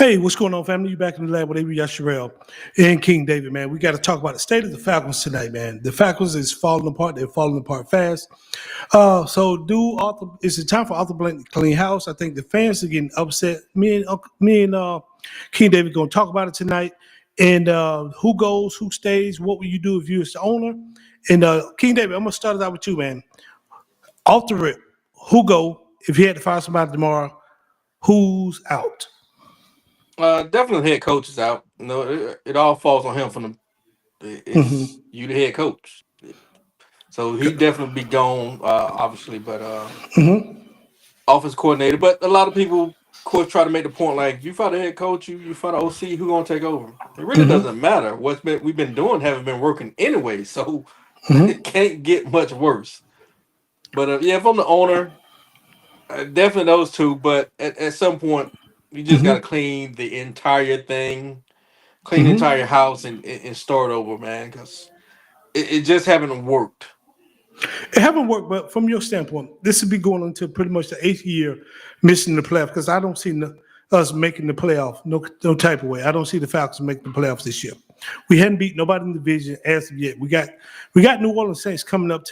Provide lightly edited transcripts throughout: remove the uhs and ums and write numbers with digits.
Hey, what's going on, family? You back in the lab with Avery Yasharel and King David, man. We got to talk about the state of the Falcons tonight, man. The Falcons is falling apart. They're falling apart fast. Is it time for Arthur Blank to clean house? I think the fans are getting upset. Me and King David going to talk about it tonight. And who goes, who stays, what will you do if you was the owner? And King David, I'm going to start it out with you, man. Off the rip, who go if you had to fire somebody tomorrow? Who's out? Definitely head coach is out. It all falls on him from Mm-hmm. it's you the head coach. So he definitely be gone, obviously, but Mm-hmm. office coordinator. But a lot of people, of course, try to make the point like you fire the head coach, you fire the OC, who gonna take over? It really Mm-hmm. doesn't matter. We've been doing haven't been working anyway, so it Mm-hmm. can't get much worse. But yeah, if I'm the owner, definitely those two. But at some point, you just got to Mm-hmm. clean the entire thing, clean the Mm-hmm. entire house, and start over, man. Because it just haven't worked. It haven't worked, but from your standpoint, this would be going into pretty much the eighth year missing the playoff because I don't see us making the playoff no type of way. I don't see the Falcons making the playoffs this year. We hadn't beat nobody in the division as of yet. We got New Orleans Saints coming up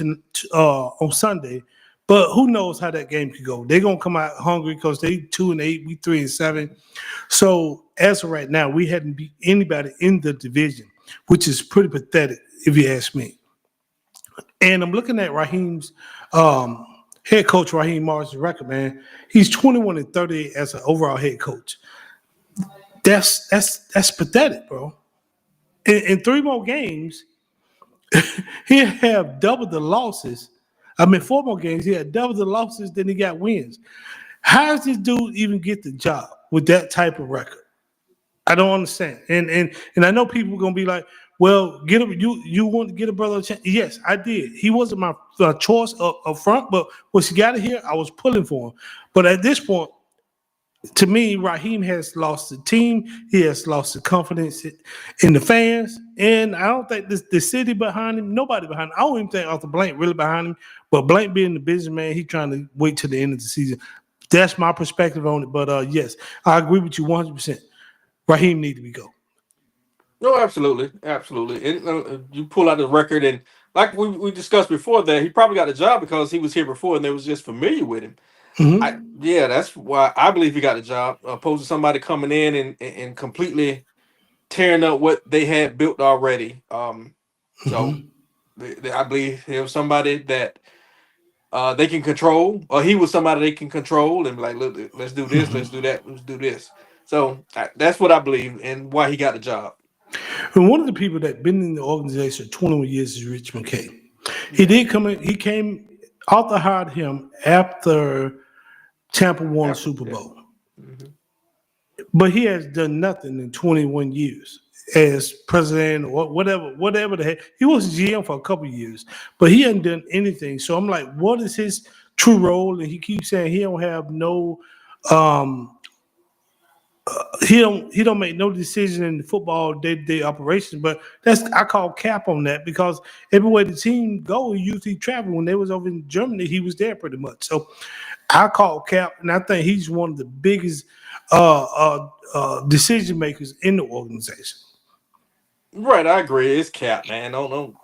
on Sunday, but who knows how that game could go? They're gonna come out hungry because they 2-8, we 3-7. So as of right now, we hadn't beat anybody in the division, which is pretty pathetic if you ask me. And I'm looking at Raheem's head coach, Raheem Morris's record, man. He's 21-38 as an overall head coach. That's pathetic, bro. In three more games, he'll have double the losses. I mean, four more games, he had double the losses than he got wins. How does this dude even get the job with that type of record? I don't understand. And I know people are gonna be like, well, get him. You want to get a brother a chance? Yes, I did. He wasn't my choice up front, but once he got it here, I was pulling for him. But at this point, to me, Raheem has lost the team. He has lost the confidence in the fans, and I don't think the city behind him, nobody behind him. I don't even think Arthur Blank really behind him. But Blank being the businessman, he's trying to wait till the end of the season. That's my perspective on it. But yes, I agree with you 100%. Raheem need to be go. No, absolutely, absolutely. And you pull out the record, and like we discussed before, that he probably got the job because he was here before, and they was just familiar with him. Mm-hmm. Yeah, that's why I believe he got the job, opposed to somebody coming in and completely tearing up what they had built already. So Mm-hmm. I believe he was somebody that they can control, or he was somebody they can control and be like, look, let's do this, let's do that, let's do this. So that's what I believe and why he got the job. And one of the people that been in the organization 21 years is Rich McKay. He Yeah, did come in. He came. Arthur hired him after Tampa won the after Super yeah. Bowl, Hmm. but he has done nothing in 21 years as president or whatever the heck. He was GM for a couple of years, but he hadn't done anything. So I'm like, what is his true role? And he keeps saying he don't have no um, he don't make no decision in the football day-to-day operations, but that's I call cap on that because everywhere the team go, he usually travel. When they was over in Germany, he was there pretty much. So I call cap, and I think he's one of the biggest decision makers in the organization. Right, I agree. It's cap, man. Don't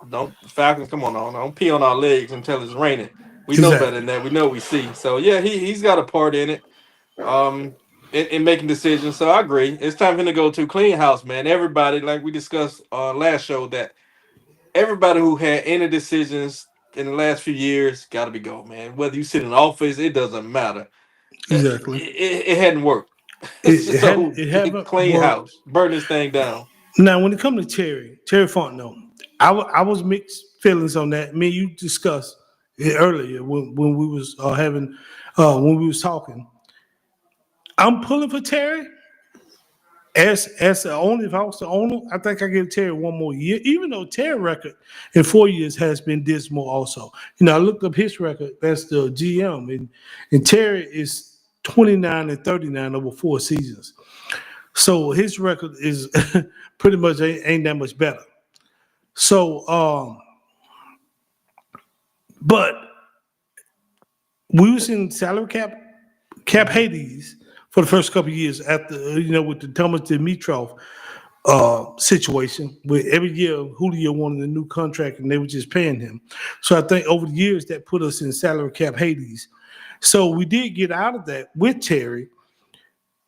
Falcons. Come on, don't pee on our legs until it's raining. We know better Exactly. than that. We know what we see. So yeah, he's got a part in it. In making decisions. So I agree. It's time for him to go to clean house, man. Everybody, like we discussed last show, that everybody who had any decisions in the last few years got to be gone, man. Whether you sit in office, it doesn't matter. Exactly. It hadn't worked. It hadn't So it haven't clean worked. house, burn this thing down. Now, when it comes to Terry Fontenot, I was mixed feelings on that. Me and you discussed it earlier when we was having when we was talking. I'm pulling for Terry. As the owner, if I was the owner, I think I give Terry one more year, even though Terry record in 4 years has been dismal also. I looked up his record as the GM, and Terry is 29-39 over 4 seasons. So his record is pretty much ain't that much better. So, but we was in salary cap Hades for the first couple of years after with the Thomas Dimitrov situation, where every year Julio wanted a new contract and they were just paying him. So I think over the years that put us in salary cap Hades. So we did get out of that with Terry,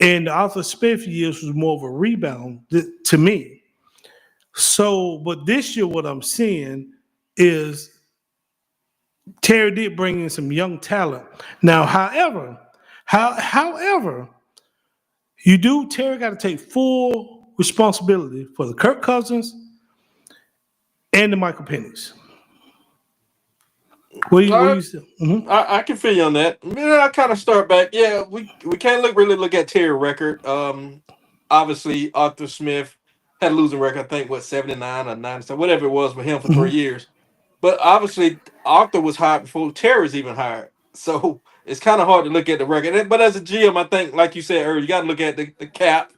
and the Arthur Smith years was more of a rebound to me. So, but this year, what I'm seeing is Terry did bring in some young talent. Now, however, Terry got to take full responsibility for the Kirk Cousins and the Michael Pennies. What you say? Mm-hmm. I can feel you on that. I kind of start back. Yeah, we can't really look at Terry record. Obviously Arthur Smith had a losing record. I think 79 or 97, whatever it was for him for 3 years. But obviously Arthur was hired before Terry was even hired. So it's kind of hard to look at the record. But as a GM, I think, like you said earlier, you got to look at the cap,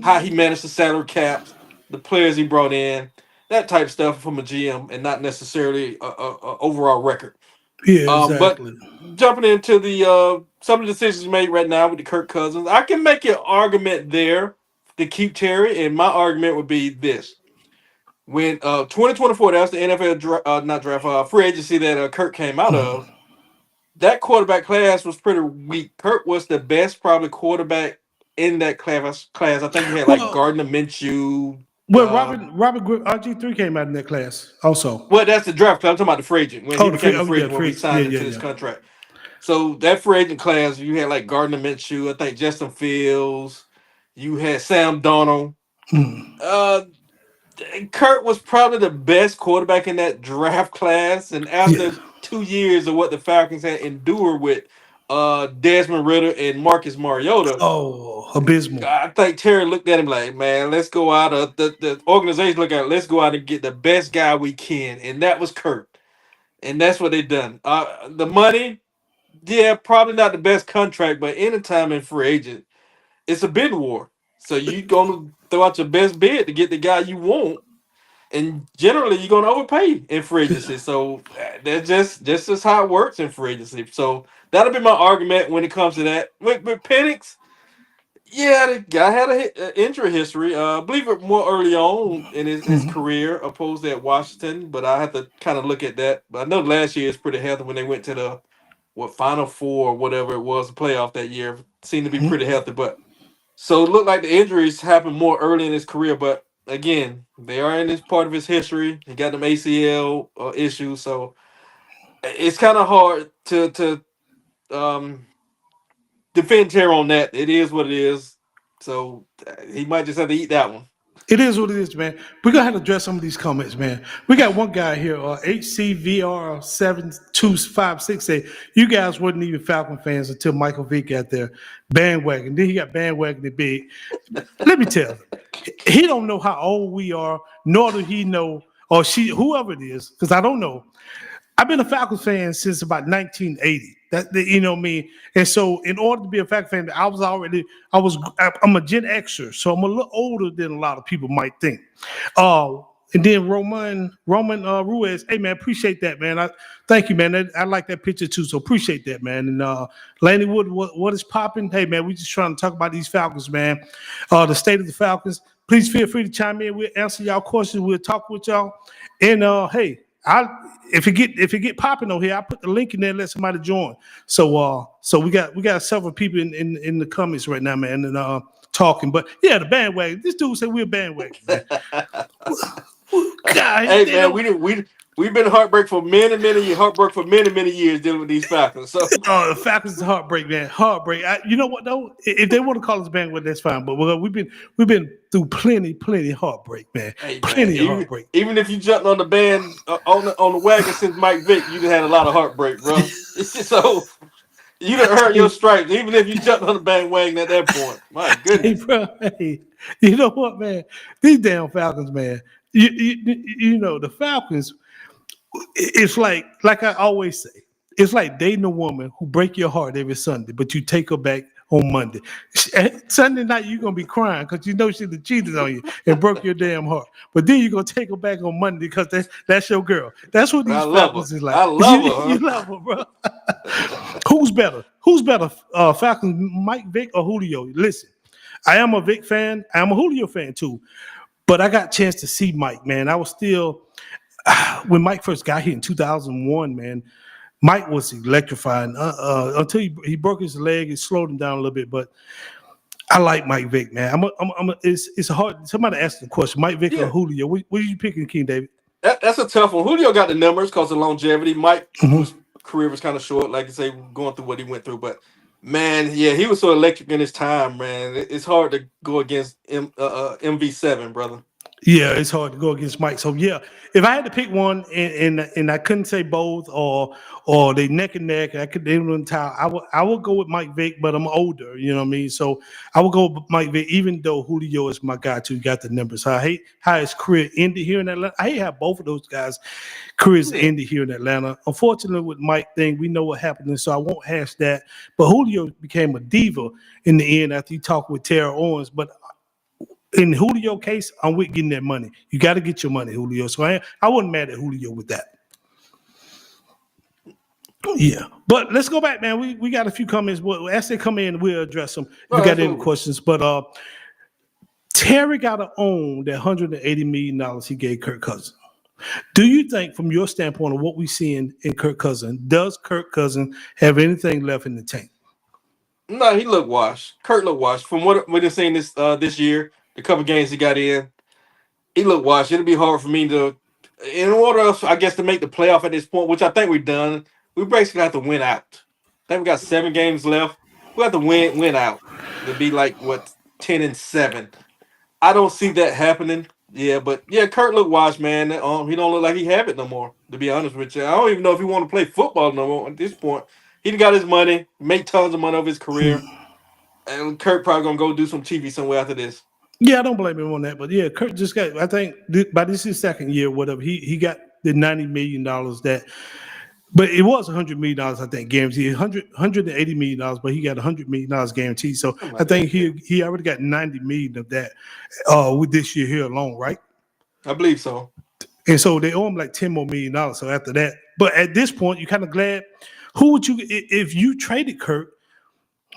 how he managed the salary caps, the players he brought in, that type of stuff from a GM, and not necessarily a overall record. Yeah, But exactly. jumping into the some of the decisions made right now with the Kirk Cousins, I can make an argument there to keep Terry, and my argument would be this: when 2024, that was the NFL not draft, free agency that Kirk came out of. That quarterback class was pretty weak. Kirk was the best probably quarterback in that class. I think you had like Well, Gardner Minshew. well, Robert RG3 came out in that class also. Well, that's the draft class. I'm talking about the free agent when he The free, became a free agent when we signed into this contract. So that free agent class, you had like Gardner Minshew, I think Justin Fields, you had Sam Darnold. Kurt was probably the best quarterback in that draft class, and after 2 years of what the Falcons had endured with Desmond Ridder and Marcus Mariota, abysmal. I think Terry looked at him like, man, let's go out of the organization. Look at it, let's go out and get the best guy we can, and that was Kurt, and that's what they done. The money, yeah, probably not the best contract, but anytime in free agent, it's a bid war. So you gonna throw out your best bid to get the guy you want, and generally you're gonna overpay in free agency. So that's just how it works in free agency. So that'll be my argument when it comes to that. With Penix, yeah, the guy had an injury history. I believe it more early on in his career, opposed to at Washington. But I have to kind of look at that. But I know last year is pretty healthy when they went to the Final Four or whatever it was, the playoff that year. Seemed to be pretty healthy. But so it looked like the injuries happened more early in his career. But again, they are in this part of his history. He got them ACL issues, so it's kind of hard to defend Terry on that. It is what it is. So he might just have to eat that one. It is what it is, man. We're going to have to address some of these comments, man. We got one guy here, HCVR7256, say, you guys wasn't even Falcon fans until Michael Vick got there. Bandwagon. Then he got bandwagoned big. Let me tell you, he don't know how old we are, nor do he know, or she, whoever it is, because I don't know. I've been a Falcons fan since about 1980. You know me, and so in order to be a Falcons fan, I'm a Gen Xer, so I'm a little older than a lot of people might think. And then Roman Ruiz, hey man, appreciate that, man. Thank you, man. I like that picture too, so appreciate that, man. And Laney Wood, what is popping? Hey man, we just trying to talk about these Falcons, man. The state of the Falcons. Please feel free to chime in. We'll answer y'all questions. We'll talk with y'all. And hey. If it get popping over here, I put the link in there and let somebody join. So we got several people in the comments right now, man, and talking. But yeah, the bandwagon. This dude said we're a bandwagon, man. God, hey man, we've been heartbreak for many years dealing with these Falcons. So the Falcons is heartbreak, man. Heartbreak. You know what though? If they want to call us bandwagon, that's fine. But we've been through plenty heartbreak, man. Hey, plenty of heartbreak. Even if you jumped on the band on the wagon since Mike Vick, you had a lot of heartbreak, bro. So you done earned your stripes, even if you jumped on the bandwagon at that point. My goodness. Hey, bro. Hey, you know what, man? These damn Falcons, man. You know the Falcons. It's like I always say, it's like dating a woman who break your heart every Sunday, but you take her back on Monday. Sunday night, you're going to be crying because you know she done cheated on you and broke your damn heart. But then you're going to take her back on Monday because that's your girl. That's what I these love Falcons her. is like. I love You her, love her, bro. Who's better? Who's better, Falcons, Mike Vick or Julio? Listen, I am a Vic fan. I am a Julio fan too. But I got a chance to see Mike, man. I was still when Mike first got here in 2001, man. Mike was electrifying until he broke his leg. It slowed him down a little bit, but I like Mike Vick, man. It's hard. Somebody asked the question: Mike Vick or huh? Julio? What are you picking, King David? That's a tough one. Julio got the numbers because of longevity. Mike Mm-hmm. was career was kind of short, like I say, going through what he went through. But man, yeah, he was so electric in his time, man. It's hard to go against MV7, brother. Yeah, it's hard to go against Mike. So yeah, if I had to pick one and I couldn't say both or they neck and neck, I could they wouldn't tie. I would go with Mike Vick, but I'm older, you know what I mean? So I would go with Mike Vick, even though Julio is my guy too, got the numbers. So I hate how his career ended here in Atlanta. I hate how both of those guys' careers Yeah. ended here in Atlanta. Unfortunately, with Mike thing, we know what happened, so I won't hash that. But Julio became a diva in the end after he talked with Tara Owens. But in Julio case, I'm with getting that money. You got to get your money, Julio. So I wasn't mad at Julio with that. Yeah, but let's go back, man. We got a few comments. Well, as they come in, we'll address them. If Oh, you got any absolutely. questions, but Terry got to own that $180 million he gave Kirk Cousins. Do you think, from your standpoint of what we see in Kirk Cousins, does Kirk Cousins have anything left in the tank? No, he looked washed. Kurt looked washed. From what we've seen this year, the couple games he got in, he looked washed. It'll be hard for me to, in order, I guess, to make the playoff at this point, which I think we've done. We basically have to win out. I think we got 7 games left. We have to win out to be like what 10-7. I don't see that happening. Yeah, but yeah, Kurt looked washed, man. He don't look like he have it no more. To be honest with you, I don't even know if he want to play football no more at this point. He done got his money, made tons of money over his career, and Kurt probably gonna go do some TV somewhere after this. Yeah, I don't blame him on that. But yeah, Kurt just got, I think, by this is his second year, whatever, he got the $90 million that, but it was $100 million, I think, guaranteed. $180 million, but he got $100 million guaranteed. So Something I like that. think he already got $90 million of that with this year here alone, right? I believe so. And so they owe him like $10 more million. So after that, but at this point, you're kind of glad. Who would you, if you traded Kurt,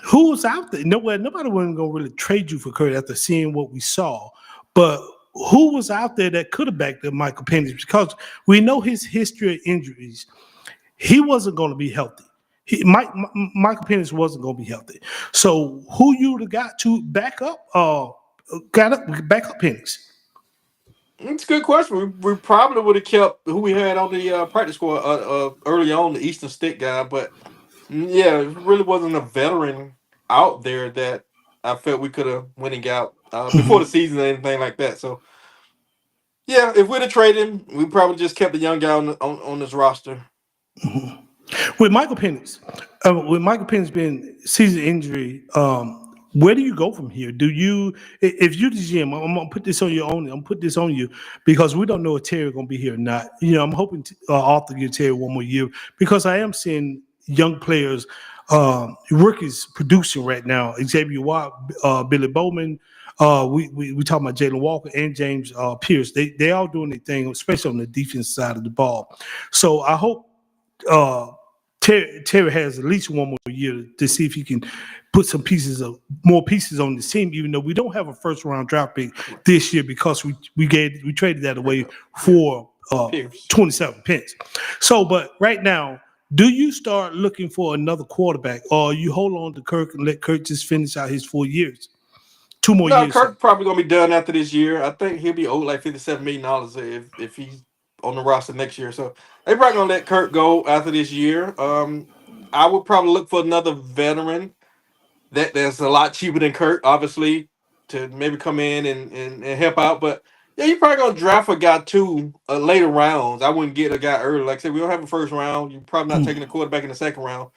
who was out there? Nobody wasn't gonna really trade you for Kurt after seeing what we saw. But who was out there that could have backed up Michael Penix? Because we know his history of injuries. He wasn't going to be healthy. Michael Penix wasn't going to be healthy. So who you would have got to back up? Back up Penix. It's a good question. We probably would have kept who we had on the practice squad early on, the Eastern Stick guy, but yeah, it really wasn't a veteran out there that I felt we could have went and got before the season or anything like that. So yeah, if we'd have traded him, we probably just kept the young guy on this roster. With Michael Penix being season injury, where do you go from here? Do you, if you the GM, I'm gonna put this on you only. I'm gonna put this on you because we don't know if Terry gonna be here or not. You know, I'm hoping Arthur gives Terry one more year because I am seeing young players, rookies producing right now. Xavier Watt, Billy Bowman. We talking about Jalen Walker and James Pierce. They all doing their thing, especially on the defense side of the ball. So I hope Terry has at least one more year to see if he can put more pieces on the team, even though we don't have a first round draft pick this year because we traded that away for Pierce. 27 pence. So, but right now, do you start looking for another quarterback, or you hold on to Kirk and let Kirk just finish out his 4 years, 2 more No, years? Kirk probably gonna be done after this year. I think he'll be owed like $57 million if he's on the roster next year. So they probably gonna let Kirk go after this year. I would probably look for another veteran that's a lot cheaper than Kirk, obviously, to maybe come in and help out. But yeah, you're probably gonna draft a guy too later rounds. I wouldn't get a guy early. Like I said, we don't have a first round. You're probably not taking a quarterback in the second round.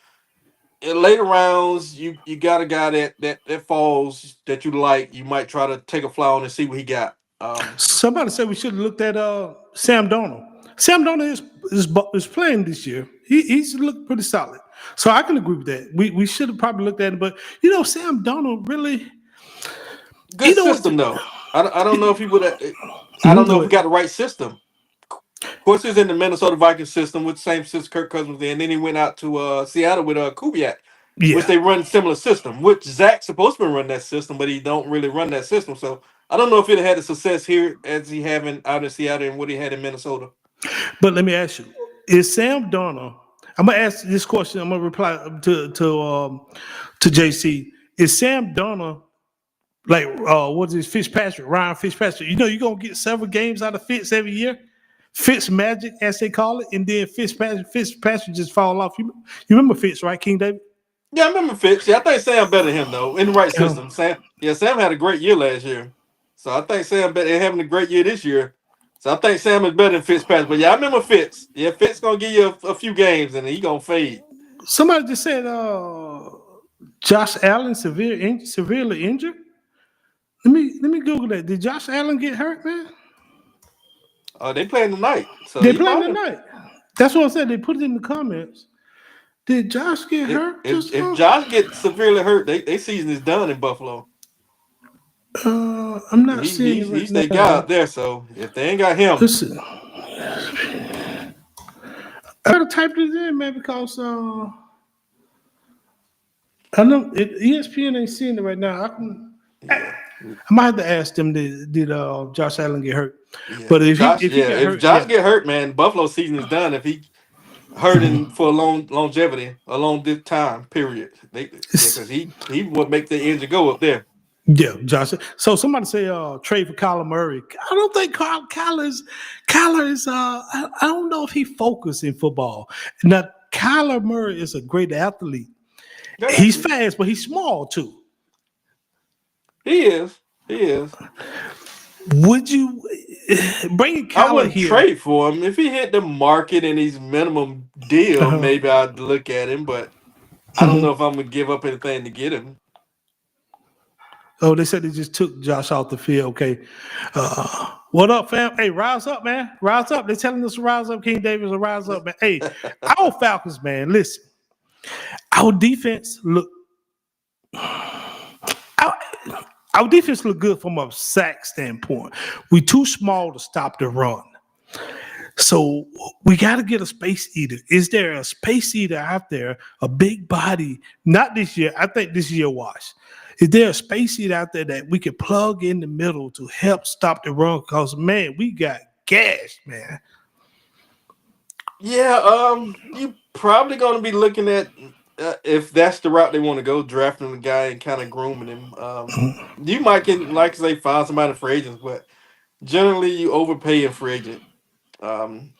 In later rounds, you got a guy that falls that you like. You might try to take a fly on and see what he got. Somebody said we should have looked at Sam Darnold. Sam Darnold is playing this year. He's looked pretty solid. So I can agree with that. We should have probably looked at it, but Sam Darnold really, Good what? system though. I don't know if he would. I don't know Go if he ahead. got the right system. Of course, he was in the Minnesota Vikings system with the same system Kirk Cousins was in. Then he went out to Seattle with Kubiak, which Yeah, they run similar system. Which Zach's supposed to run that system, but he don't really run that system. So I don't know if he'd have had the success here as he having out in Seattle and what he had in Minnesota. but let me ask you: Is Sam Darnold? I'm gonna ask this question. I'm gonna reply to JC. Is Sam Darnold like what is Fitzpatrick? Ryan Fitzpatrick? You're gonna get several games out of Fitz every year. Fitz magic, as they call it, and then Fitzpatrick just fall off. You remember Fitz, right, King David? Yeah, I remember Fitz. Yeah, I think Sam better than him though in the right Um, system. Sam had a great year last year, so I think Sam better having a great year this year. So I think Sam is better than Fitzpatrick. But yeah, I remember Fitz. Yeah, Fitz gonna give you a few games and he gonna fade. Somebody just said Josh Allen severely injured. Let me Google that. Did Josh Allen get hurt, man? They playing tonight, so They he playing might have. tonight. That's what I said. They put it in the comments. Did Josh get If hurt if just if now? Josh gets severely hurt, they season is done in Buffalo. I'm not He seeing it he's right he's their guy now. up there. So if they ain't got him, Let's see. I gotta type this in, man, because I know ESPN ain't seeing it right now. yeah, I might have to ask them did Josh Allen get hurt? yeah. But if he Josh, if he yeah. got If hurt, Josh yeah. get hurt, man, Buffalo season is done. If he hurting for a long longevity, a long time period. Because he would make the engine go up there. Yeah, Josh. So somebody say trade for Kyler Murray. I don't think Kyler is I don't know if he focused in football. Now Kyler Murray is a great athlete. Good He's athlete. fast, but he's small too. He is. He is. Would you bringing I Kyler wouldn't here? trade for him if he hit the market and he's minimum deal. Uh-huh. Maybe I'd look at him, but I don't know Mhm. if I'm gonna give up anything to get him. Oh, they said they just took Josh off the field. Okay. What up, fam? Hey, rise up, man. Rise up. They're telling us to rise up. King Davis to rise up, man. Hey, our Falcons, man, listen. Our defense look our, our defense look good from a sack standpoint. We too small to stop the run. So we got to get a space eater. Is there a space eater out there, a big body? Not this year. I think this year wash. Is there a space eater out there that we could plug in the middle to help stop the run? Because, man, we got gashed, man. Yeah, you probably gonna be looking at if that's the route they want to go, drafting the guy and kind of grooming him. You might can like say find somebody for agents, but generally you overpay a free agent. Um,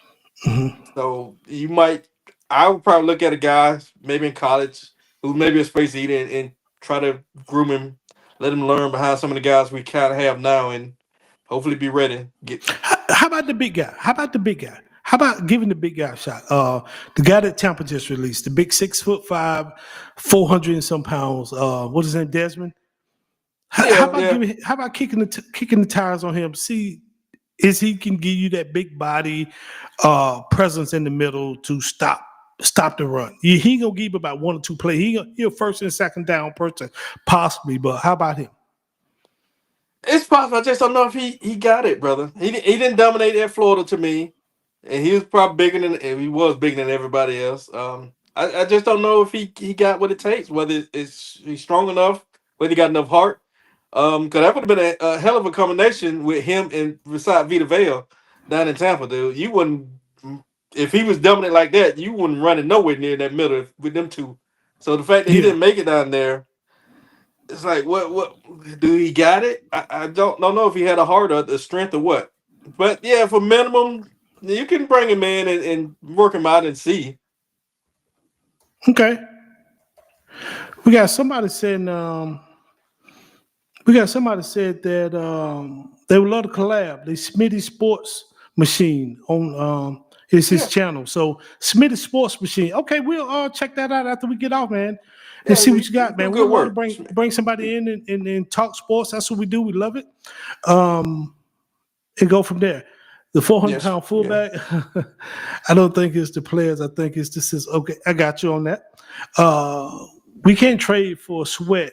Mhm. so you might, I would probably look at a guy maybe in college who maybe a space eater and try to groom him, let him learn behind some of the guys we kind of have now, and hopefully be ready. Get How about the big guy? How about the big guy? How about giving the big guy a shot? The guy that Tampa just released, the big 6'5", 400 and some pounds. What is his name, Desmond? How yeah, about yeah. giving? How about kicking the tires on him? See, is he can give you that big body presence in the middle to stop the run. He gonna give you about one or two plays. He'll first and second down person possibly, but how about him? It's possible. I just don't know if he got it, brother. He didn't dominate at Florida to me, and he was probably bigger than he was bigger than everybody else. I just don't know if he got what it takes. Whether he's strong enough, whether he got enough heart. Because that would have been a hell of a combination with him and beside Vita Vale down in Tampa, dude. You wouldn't if he was dominant like that. You wouldn't run it nowhere near that middle with them two. So the fact that he Yeah. didn't make it down there. It's like what do he got it? I don't know if he had a heart or the strength or what. But yeah, for minimum, you can bring him in and work him out and see. Okay. We got somebody saying we got somebody said that they would love to collab. The Smitty Sports Machine on is his Yeah, channel. So Smitty Sports Machine. Okay, we'll check that out after we get off, man, and yeah, see what we you got, do man. We'd good love to work. bring somebody in and talk sports. That's what we do. We love it. Um, and go from there. The 400 Yes, pound yeah. fullback. I don't think it's the players. I think it's the system. Okay, I got you on that. Uh, we can't trade for Sweat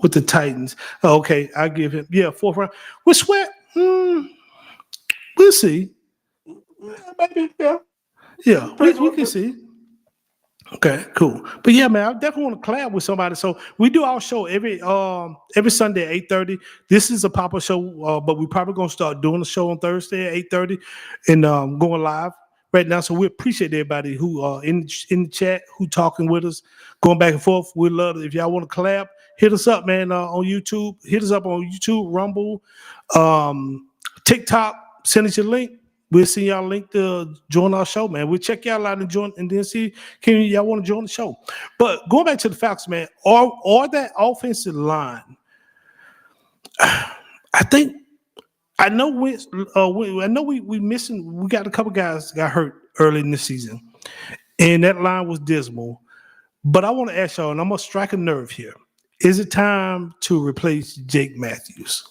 with the Titans. Okay, I give him fourth round with Sweat. We'll see. Yeah, maybe, yeah. Yeah, we Depends we what. can see. Okay, cool. But yeah, man, I definitely want to collab with somebody. So we do our show every Sunday at 8:30. This is a pop-up show, but we're probably gonna start doing the show on Thursday at 8:30 and going live right now. So we appreciate everybody who in the chat, who talking with us, going back and forth. We love it. If y'all want to collab, hit us up, man, on YouTube. Hit us up on YouTube, Rumble, TikTok, send us your link. We'll see y'all link to join our show, man. We'll check y'all out and join, and then see can y'all want to join the show. But going back to the Falcons, man, or that offensive line, I think I know I know we missing. We got a couple guys got hurt early in the season, and that line was dismal. But I want to ask y'all, and I'm gonna strike a nerve here. Is it time to replace Jake Matthews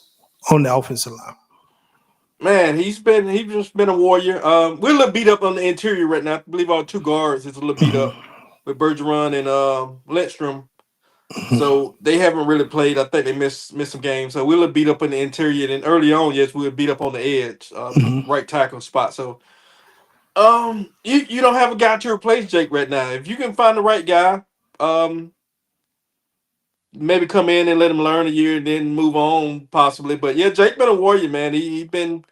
on the offensive line? Man, he's just been a warrior. We're a little beat up on the interior right now. I believe our two guards is a little beat up with Bergeron and Lindstrom. So they haven't really played. I think they missed some games. So we're a little beat up on the interior. And early on, yes, we were beat up on the edge, right tackle spot. So you don't have a guy to replace Jake right now. If you can find the right guy, maybe come in and let him learn a year and then move on possibly. But yeah, Jake been a warrior, man. He been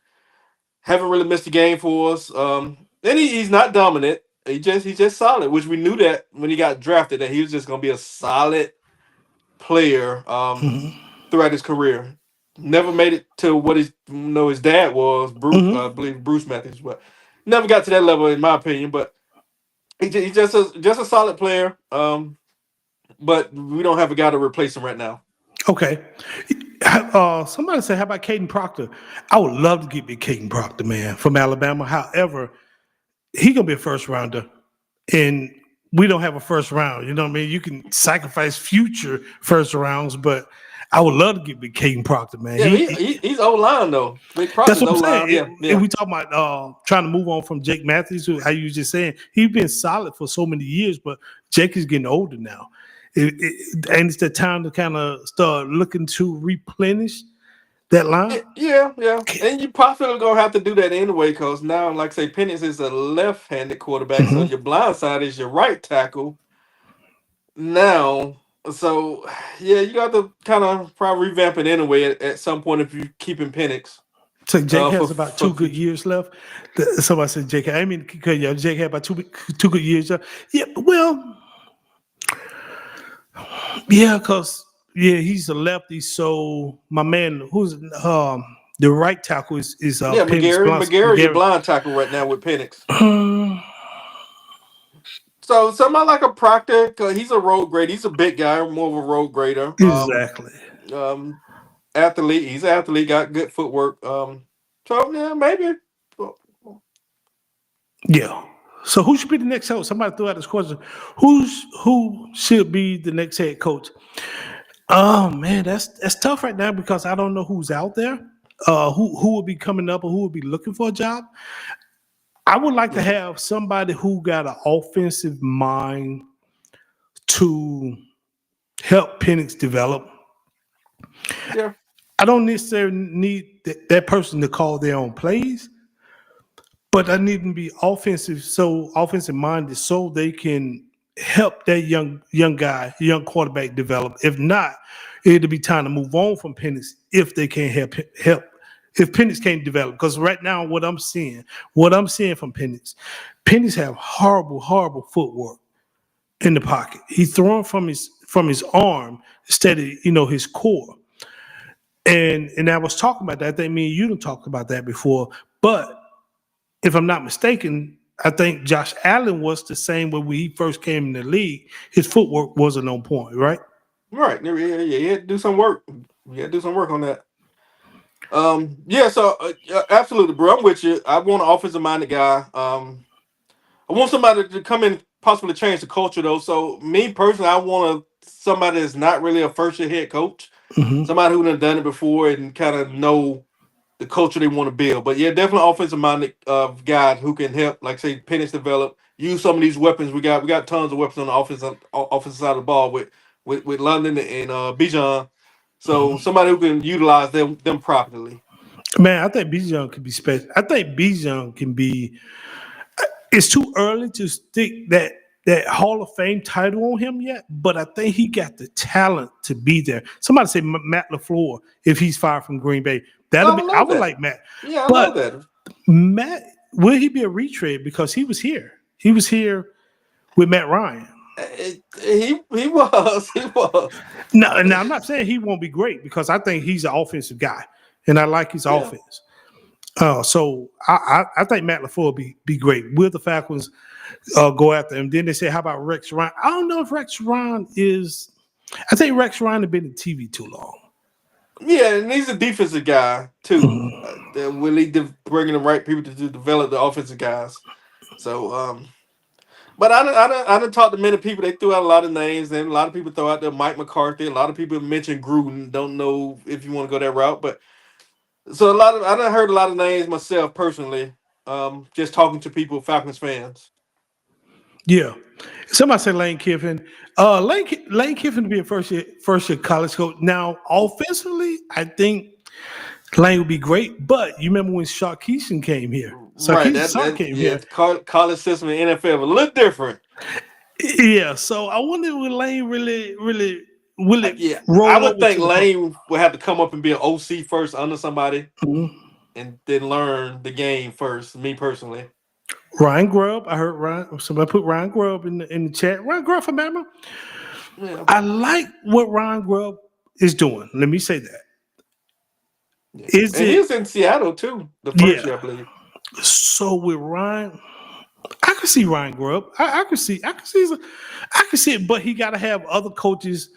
haven't really missed a game for us. And he's not dominant. He's just solid, which we knew that when he got drafted that he was just gonna be a solid player throughout his career. Never made it to what his dad was, Bruce, I believe Bruce Matthews, but never got to that level in my opinion. But he's just a solid player. But we don't have a guy to replace him right now. Okay. Somebody said, how about Caden Proctor? I would love to get me Caden Proctor, man, from Alabama. However, he gonna be a first rounder, and we don't have a first round. You know what I mean? You can sacrifice future first rounds, but I would love to get me Caden Proctor, man. Yeah, he's O line though. That's what I'm saying. Yeah. If we talk about trying to move on from Jake Matthews, how you just saying he's been solid for so many years, but Jake is getting older now. And it's the time to kind of start looking to replenish that line. Yeah. And you possibly gonna have to do that anyway, because now, like I say, Penix is a left-handed quarterback, so your blind side is your right tackle. Now, so yeah, you got to kind of probably revamp it anyway at some point if you keeping Penix. So Jake has about 2 good years left. Somebody said Jake. I mean, Jake had about two good years left. Yeah, well. Yeah, because he's a lefty. So my man, who's the right tackle is McGarry, your blind tackle right now with Penix. So somebody like a Proctor, he's a road grader. He's a big guy, more of a road grader. Exactly. Athlete. He's an athlete. Got good footwork. So yeah, maybe. Yeah. So who should be the next coach? Somebody threw out this question. Who should be the next head coach? Oh man, that's tough right now because I don't know who's out there. Who will be coming up or who will be looking for a job? I would like to have somebody who got an offensive mind to help Penix develop. Yeah. I don't necessarily need that person to call their own plays. But I need them to be offensive minded, so they can help that young quarterback develop. If not, it'll be time to move on from Penix if they can't help. If Penix can't develop, because right now what I'm seeing from Penix have horrible footwork in the pocket. He's throwing from his arm instead of his core. And I was talking about that. I think me and you done talked about that before, but if I'm not mistaken, I think Josh Allen was the same when he first came in the league. His footwork wasn't on point, right? Right. Yeah. He had to do some work. He had to do some work on that. Yeah. So absolutely, bro. I'm with you. I want an offensive-minded guy. I want somebody to come in, possibly change the culture, though. So me personally, I want somebody that's not really a first-year head coach. Somebody who done it before and kind of know the culture they want to build. But yeah, definitely offensive minded guy who can help, like say, Penix develop, use some of these weapons we got. We got tons of weapons on the offensive side of the ball with London and Bijan. So somebody who can utilize them properly. Man, I think Bijan could be special. I think Bijan can be. It's too early to stick that Hall of Fame title on him yet, but I think he got the talent to be there. Somebody say Matt LaFleur if he's fired from Green Bay. I That'll be. would I love would that. like Matt, Yeah, I love but that. Matt will he be a retread because he was here. He was here with Matt Ryan. He was he was. Now I'm not saying he won't be great because I think he's an offensive guy and I like his Yeah. offense. So I think Matt LaFleur will be great. Will the Falcons go after him? Then they say, how about Rex Ryan? I don't know if Rex Ryan is. I think Rex Ryan has been in TV too long. Yeah, and he's a defensive guy too. Mhm. Willie bringing the right people to develop the offensive guys. So, but I done talked to many people. They threw out a lot of names, and a lot of people throw out there Mike McCarthy. A lot of people mention Gruden. Don't know if you want to go that route, but so I done heard a lot of names myself personally. Just talking to people, Falcons fans. Yeah. Somebody said Lane Kiffin. Lane Kiffin to be a first year college coach. Now, offensively, I think Lane would be great. But you remember when Sarkisian came here? Right, Sark that came yeah, here. the college system in NFL a little different. Yeah. So I wonder will Lane will it Yeah, I roll would over think to the pro? Lane would have to come up and be an OC first under somebody, Mhm. and then learn the game first. Me personally, Ryan Grubb. I heard Ryan. Somebody put Ryan Grubb in the chat. Ryan Grubb from Bama. yeah, I like what Ryan Grubb is doing. Let me say that. yeah, Is and he it? was in Seattle too the first Yeah. year, I believe. So with Ryan, I can see Ryan Grubb. I can see it, but he got to have other coaches.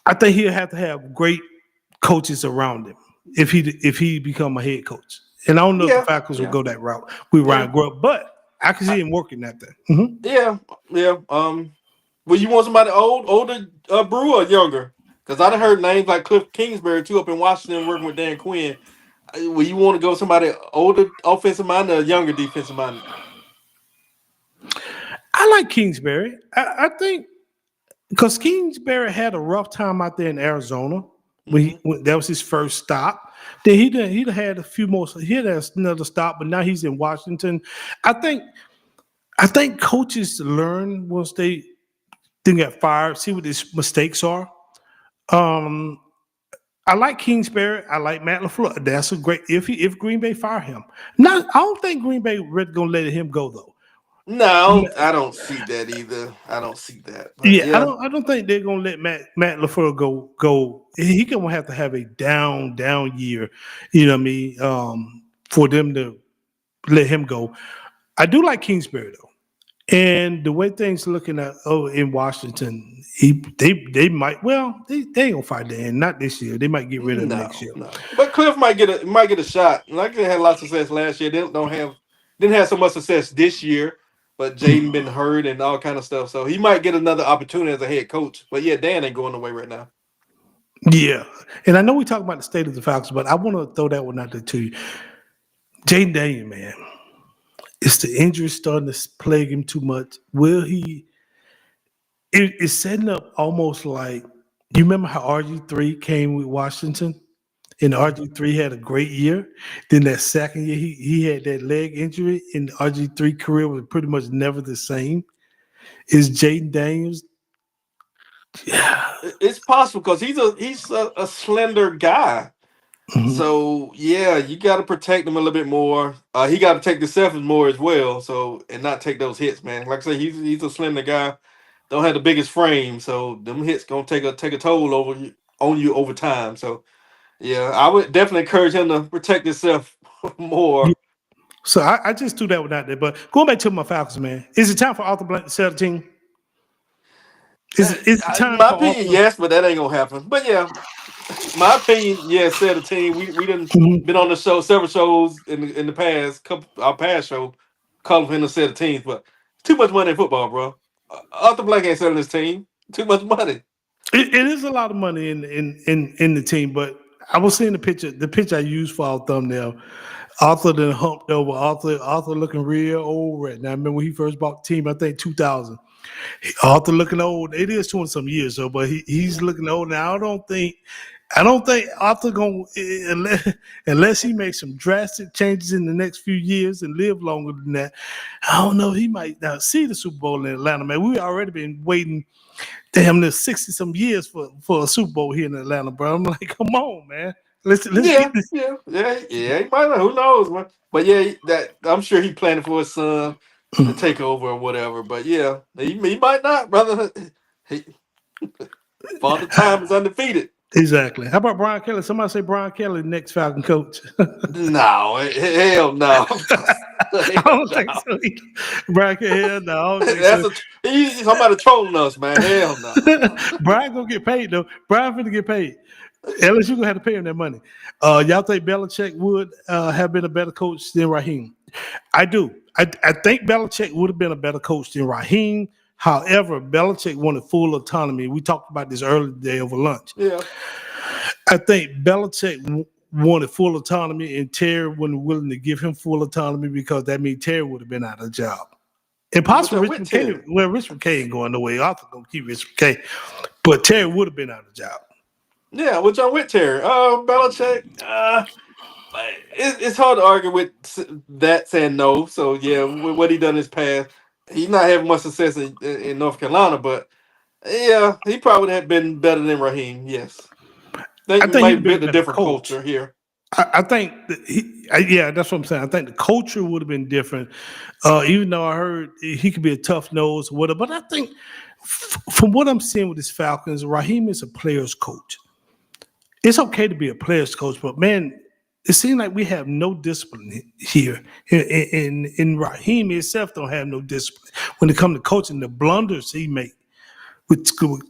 I think he'll have to have great coaches around him if he become a head coach. And I don't know if the Yeah, Falcons will yeah, go that route with yeah, Ryan Grubb, but I can I, see him working that thing. Mhm. yeah, yeah. Well, you want somebody older, Brew or younger? Because I done heard names like Cliff Kingsbury too up in Washington working with Dan Quinn. Well, you want to go somebody older offensive minded or younger defensive minded? I like Kingsbury. I think because Kingsbury had a rough time out there in Arizona Hmm. when that was his first stop. Then he'd had a few more. He had another stop, but now he's in Washington. I think I think coaches learn once they get fired, see what his mistakes are. Um, I like Kingsbury. I like Matt LaFleur. That's a great if Green Bay fire him. Not I don't think Green Bay really gonna let him go though. No, I don't see that either. I don't see that. But Yeah, yeah, I don't think they're gonna let Matt LaFleur go. He gonna have to have a down year, you know what I mean, for them to let him go. I do like Kingsbury though. And the way things looking at in Washington, they might they ain't gonna fight the end, not this year. They might get rid of him next no, year. no. But Cliff might get a shot. Like they had a lot of success last year. They don't have didn't have so much success this year. But Jaden been hurt and all kind of stuff, so he might get another opportunity as a head coach. But yeah, Dan ain't going away right now. Yeah, and I know we talk about the state of the Falcons, but I want to throw that one out there to you. Jaden Daniel, man, is the injury starting to plague him too much? Will he? It's setting up almost like you remember how RG3 came with Washington, and RG3 had a great year. Then that second year, he had that leg injury, and RG3 career was pretty much never the same. Is Jaden Daniels? Yeah. It's possible because a slender guy. Mhm. So yeah, you got to protect him a little bit more. He got to take the selfies more as well. So and not take those hits, man. Like I say, he's a slender guy. Don't have the biggest frame, so them hits gonna take a toll on you over time. So yeah, I would definitely encourage him to protect himself Yeah. more. So I just threw that one out there. But going back to my Falcons, man, is it time for Arthur Blank to sell the team? Is it In time my for opinion, Arthur? yes, but that ain't gonna happen. But yeah, my opinion, yeah, said the team. We done Mhm. been on the show several shows in the past couple our past show, calling for him to set the teams, but too much money in football, bro. Arthur Blank ain't selling his team. Too much money. It is a lot of money in the team, but I was seeing the picture I used for our thumbnail. Arthur then humped over. Arthur looking real old right now. I remember when he first bought the team, I think 2000. Arthur looking old. It is 20 some years though, but he's looking old now. I don't think Arthur gonna unless he makes some drastic changes in the next few years and live longer than that. I don't know. He might not see the Super Bowl in Atlanta, man. We already been waiting damn near 60 some years for a Super Bowl here in Atlanta, bro. I'm like, come on, man. Let's Yeah, get this. yeah. He might not. Who knows, man? But yeah, that I'm sure he planning for his son to take over or whatever. But yeah, he might not, brother. He, Father Time is undefeated. Exactly. How about Brian Kelly? Somebody say Brian Kelly, next Falcon coach. No, hell no. I don't think so. Brian Kelly, hell no. I don't think so. He's somebody trolling us, man. Hell no. Brian gonna get paid though. Brian finna get paid. LSU gonna have to pay him that money. Y'all think Belichick would have been a better coach than Raheem? I do. I think Belichick would have been a better coach than Raheem. However, Belichick wanted full autonomy. We talked about this earlier today over lunch. Yeah. I think Belichick wanted full autonomy, and Terry wasn't willing to give him full autonomy because that means Terry would have been out of the job. And possibly Rich McKay. Well, Rich McKay ain't going nowhere. Arthur gonna keep Rich McKay, but Terry would have been out of the job. Yeah, which I'm with Terry. Belichick. It's hard to argue with that saying no. So yeah, with what he done in his past, he's not having much success in North Carolina, but yeah, he probably would have been better than Raheem. Yes, I think he might build a different culture here. I think that's what I'm saying. I think the culture would have been different, even though I heard he could be a tough nose or whatever. But I think from what I'm seeing with this Falcons, Raheem is a player's coach. It's okay to be a player's coach, but man, it seems like we have no discipline here. And Raheem himself don't have no discipline when it comes to coaching. The blunders he make with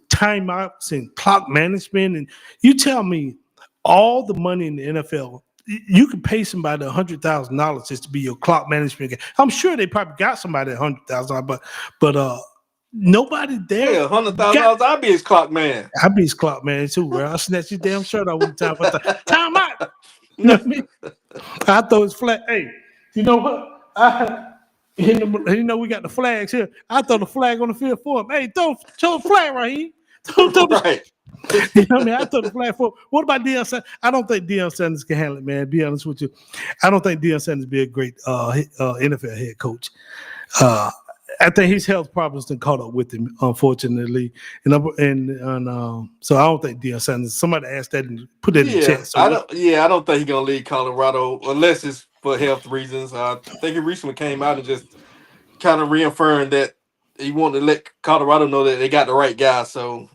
timeouts and clock management, and you tell me all the money in the NFL, you can pay somebody $100,000 just to be your clock management guy. I'm sure they probably got somebody at $100,000, but nobody there. Yeah, $100,000. I'd be his clock man. I'd be his clock man too, bro. I'll snatch his damn shirt out one time. Time out. You know what I mean? I throw his flag. Hey, you know what? You know we got the flags here. I throw the flag on the field for him. Hey, throw the flag right here. Right. You know what I mean? I throw the flag for him. What about Deion Sanders? I don't think Deion Sanders can handle it, man. Be honest with you. I don't think Deion Sanders be a great NFL head coach. I think his health problems done caught up with him, unfortunately, and so I don't think Deion Sanders. Somebody asked that and put that in the chat. So I don't think he's gonna leave Colorado unless it's for health reasons. I think he recently came out and just kind of reaffirmed that he wanted to let Colorado know that they got the right guy. So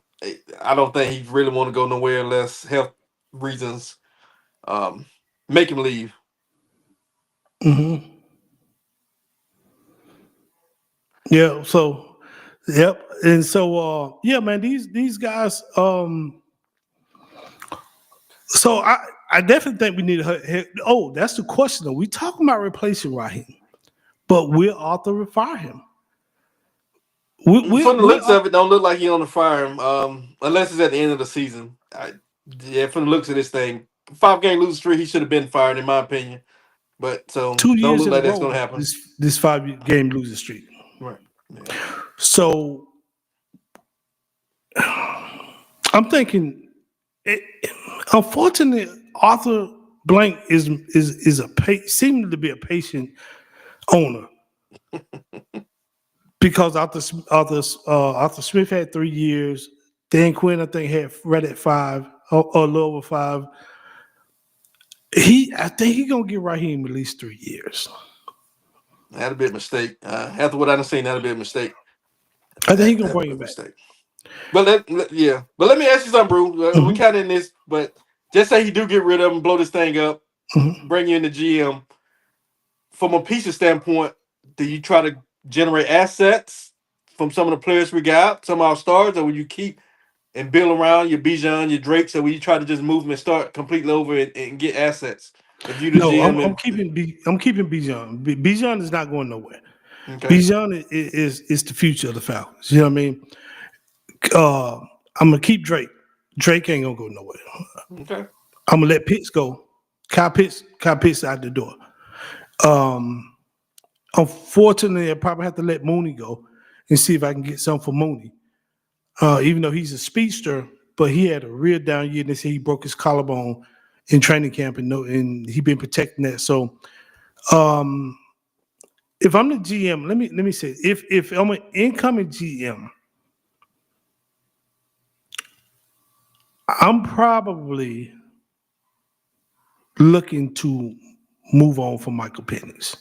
I don't think he really want to go nowhere unless health reasons make him leave. Mm-hmm. Yeah. So, yep. And so, yeah, man. These guys. So I definitely think we need a. Oh, that's the question though. We talking about replacing Raheem, but will Arthur fire him? From the looks of it, don't look like he on the fire him, unless it's at the end of the season. From the looks of this thing, 5-game losing streak, he should have been fired in my opinion. But so 2 years don't look like in a that's row, gonna happen. This 5-game losing streak. Right. Yeah. So I'm thinking, unfortunately, Arthur Blank seems to be a patient owner because Arthur Smith had 3 years. Dan Quinn, I think, had right at 5 or a little over 5. I think he's gonna give Raheem at least 3 years. That'd be a mistake. After what I've seen, that'd be a mistake. I think he's gonna bring him back. But let me ask you something, bro. We kind of in this, but just say he do get rid of him, blow this thing up, bring you in the GM. From a pieces standpoint, do you try to generate assets from some of the players we got, some of our stars, or will you keep and build around your Bijan, your Drake, so will you try to just move them and start completely over and get assets? If you the GM, I'm keeping Bijan. Bijan is not going nowhere. Okay. Bijan is the future of the Falcons. You know what I mean? I'm gonna keep Drake. Drake ain't gonna go nowhere. Okay. I'm gonna let Pitts go. Kyle Pitts out the door. Um, Unfortunately, I probably have to let Mooney go and see if I can get something for Mooney. Even though he's a speedster, but he had a real down year. They say he broke his collarbone in training camp, and he been protecting that. So, um, if I'm the GM, let me say, if I'm an incoming GM, I'm probably looking to move on from Michael Penix.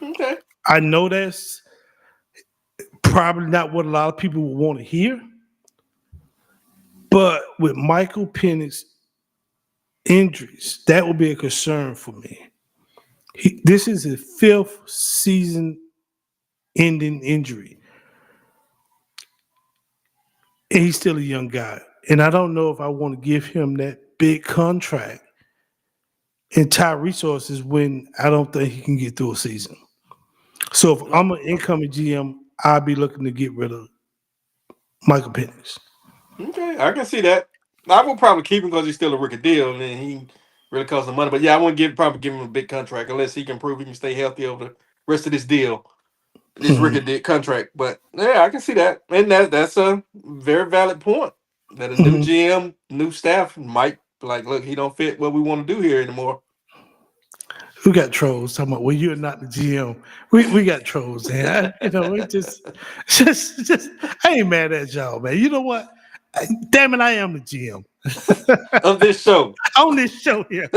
Okay. I know that's probably not what a lot of people would want to hear, but with Michael Penix injuries, that would be a concern for me. This is his 5th season-ending injury, and he's still a young guy. And I don't know if I want to give him that big contract and tie resources when I don't think he can get through a season. So if I'm an incoming GM, I'll be looking to get rid of Michael Penix. Okay, I can see that. I will probably keep him because he's still a rookie deal, and he really costs some money. But yeah, I wouldn't probably give him a big contract unless he can prove he can stay healthy over the rest of this deal, this Mhm. rookie deal contract. But yeah, I can see that, and that's a very valid point. That a new Mhm. GM, new staff might be like, look, he don't fit what we want to do here anymore. We got trolls talking about, well, you're not the GM. We got trolls, man. It just, I ain't mad at y'all, man. You know what? Damn it, I am the GM Of this show. on this show here.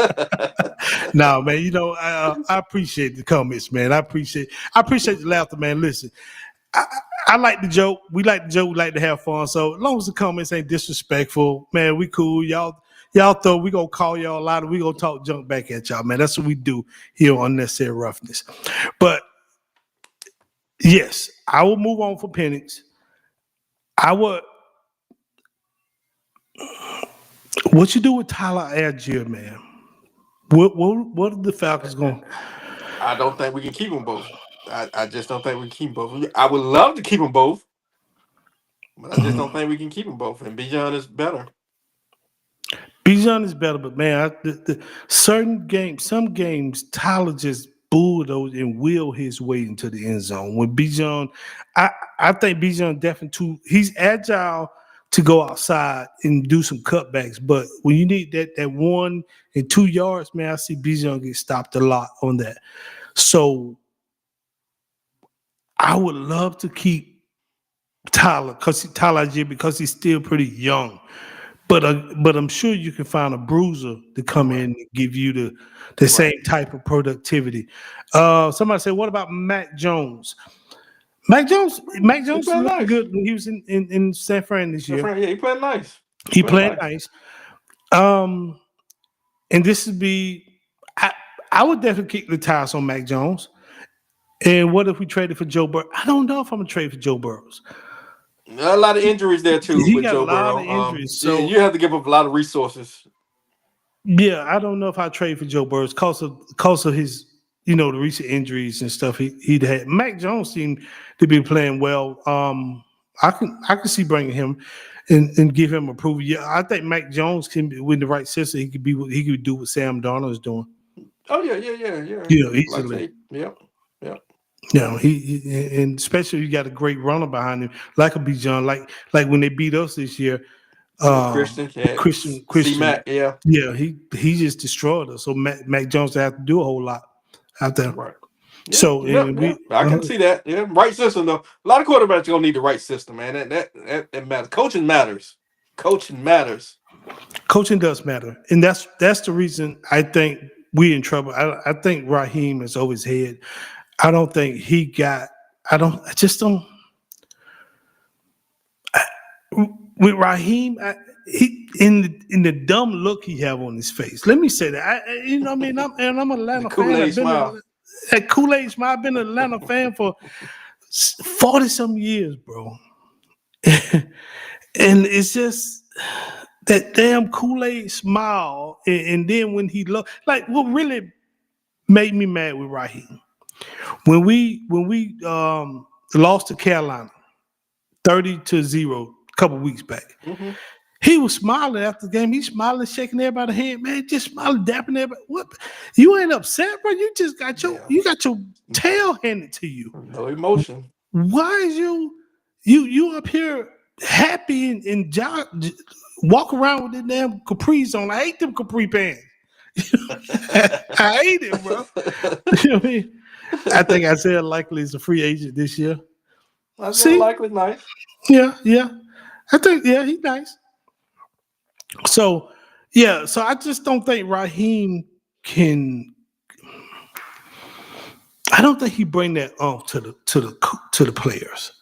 No, man. I appreciate the comments, man. I appreciate the laughter, man. Listen, I like the joke. We like the joke. We like to have fun. So as long as the comments ain't disrespectful, man, we cool. Y'all throw. We gonna call y'all out, and we gonna talk junk back at y'all, man. That's what we do here on Unnecessary Roughness. But yes, I will move on for Penix. I would. What you do with Tyler Algier, man? What are the Falcons going? I don't think we can keep them both. I just don't think we can keep them both. I would love to keep them both, but I just don't think we can keep them both. And Bijan is better. Bijan is better, but man, some games, Tyler just bulldozed and will his way into the end zone. When Bijan, I think Bijan definitely he's agile to go outside and do some cutbacks, but when you need that 1 and 2 yards, man, I see Bijan get stopped a lot on that. So I would love to keep Tyler because he's still pretty young. But I'm sure you can find a bruiser to come in and give you the same type of productivity. Somebody said, "What about Mac Jones?" Mac Jones playing looked nice. good when he was in San Fran this year. Yeah, he playing nice. He playing nice. And this would be, I would definitely kick the tires on Mac Jones. And what if we traded for Joe Burrow? I don't know if I'm gonna trade for Joe Burrows. A lot of injuries there too He with got Joe a lot Burrow. of injuries, so you have to give up a lot of resources. yeah, I don't know if I trade for Joe Burrow because of his, the recent injuries and stuff he'd had. Mac Jones seemed to be playing well. I can see bringing him and give him approval. Yeah, I think Mac Jones can be with the right system. He could be what he could do what Sam Darnold is doing. Oh yeah. Like I Easily. say, yep. And especially you got a great runner behind him, like a Bijan, like when they beat us this year. Christian, Christian, C-Mac, yeah. Yeah, he just destroyed us. So Mac Jones have to do a whole lot out there. Right. Yeah, So I can see that. Yeah, right system though. A lot of quarterbacks gonna need the right system, man. That matters. Coaching matters. Coaching matters. Coaching does matter, and that's the reason I think we in trouble. I think Raheem is over his head. I don't think he got. I just don't. With Raheem, he in the dumb look he have on his face. Let me say that. I mean, I'm an Atlanta The fan. Kool-Aid smile. That Kool-Aid smile. I've been an Atlanta fan for 40-some years, bro. And it's just that damn Kool-Aid smile. And then when he like what really made me mad with Raheem when we lost to Carolina 30-0 a couple weeks back. Mm-hmm. He was smiling after the game. He's smiling, shaking everybody's hand, man. Just smiling, dapping everybody. What? You ain't upset, bro? You just got Yeah. your tail handed to you. No emotion. Why is you up here happy and walk around with the damn capris on? I hate them capri pants. I hate it, bro. You know what I mean? I think Isaiah likely is a free agent this year. That's See? likely nice. Yeah. I think he's nice. So so I just don't think Raheem can. I don't think he bring that to the players.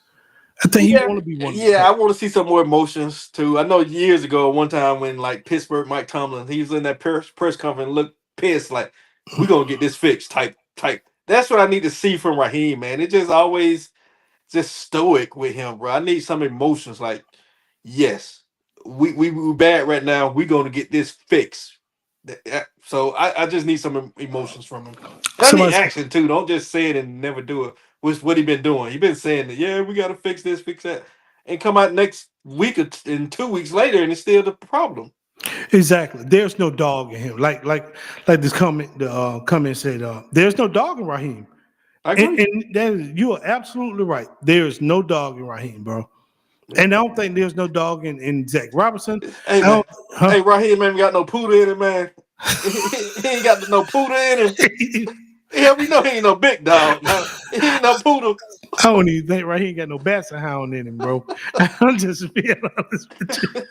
I think he Yeah, want to be one of the yeah. I players. want to see some more emotions too. I know years ago, one time when like Pittsburgh Mike Tomlin, he was in that press conference, looked pissed, like we're gonna get this fixed. Type. That's what I need to see from Raheem, man. It just always just stoic with him, bro. I need some emotions. Like, yes, we bad right now. We're gonna get this fixed. So I just need some emotions from him. And I need Somebody said, action too. Don't just say it and never do it. Which what he been doing? He been saying that, yeah, we got to fix this, fix that, and come out next week and 2 weeks later, and it's still the problem. exactly. There's no dog in him. Like this comment. The comment said, "There's no dog in Raheem." I And, agree. you are absolutely right. There is no dog in Raheem, bro. Yeah. And I don't think there's no dog in Zach Robinson. Hey I man, don't, huh? hey Raheem ain't got no poodle in him, man. He ain't got no poodle in him. Yeah, we know he ain't no big dog. No, he ain't no poodle. I don't even think Raheem got no basset hound in him, bro. I'm just being honest with you.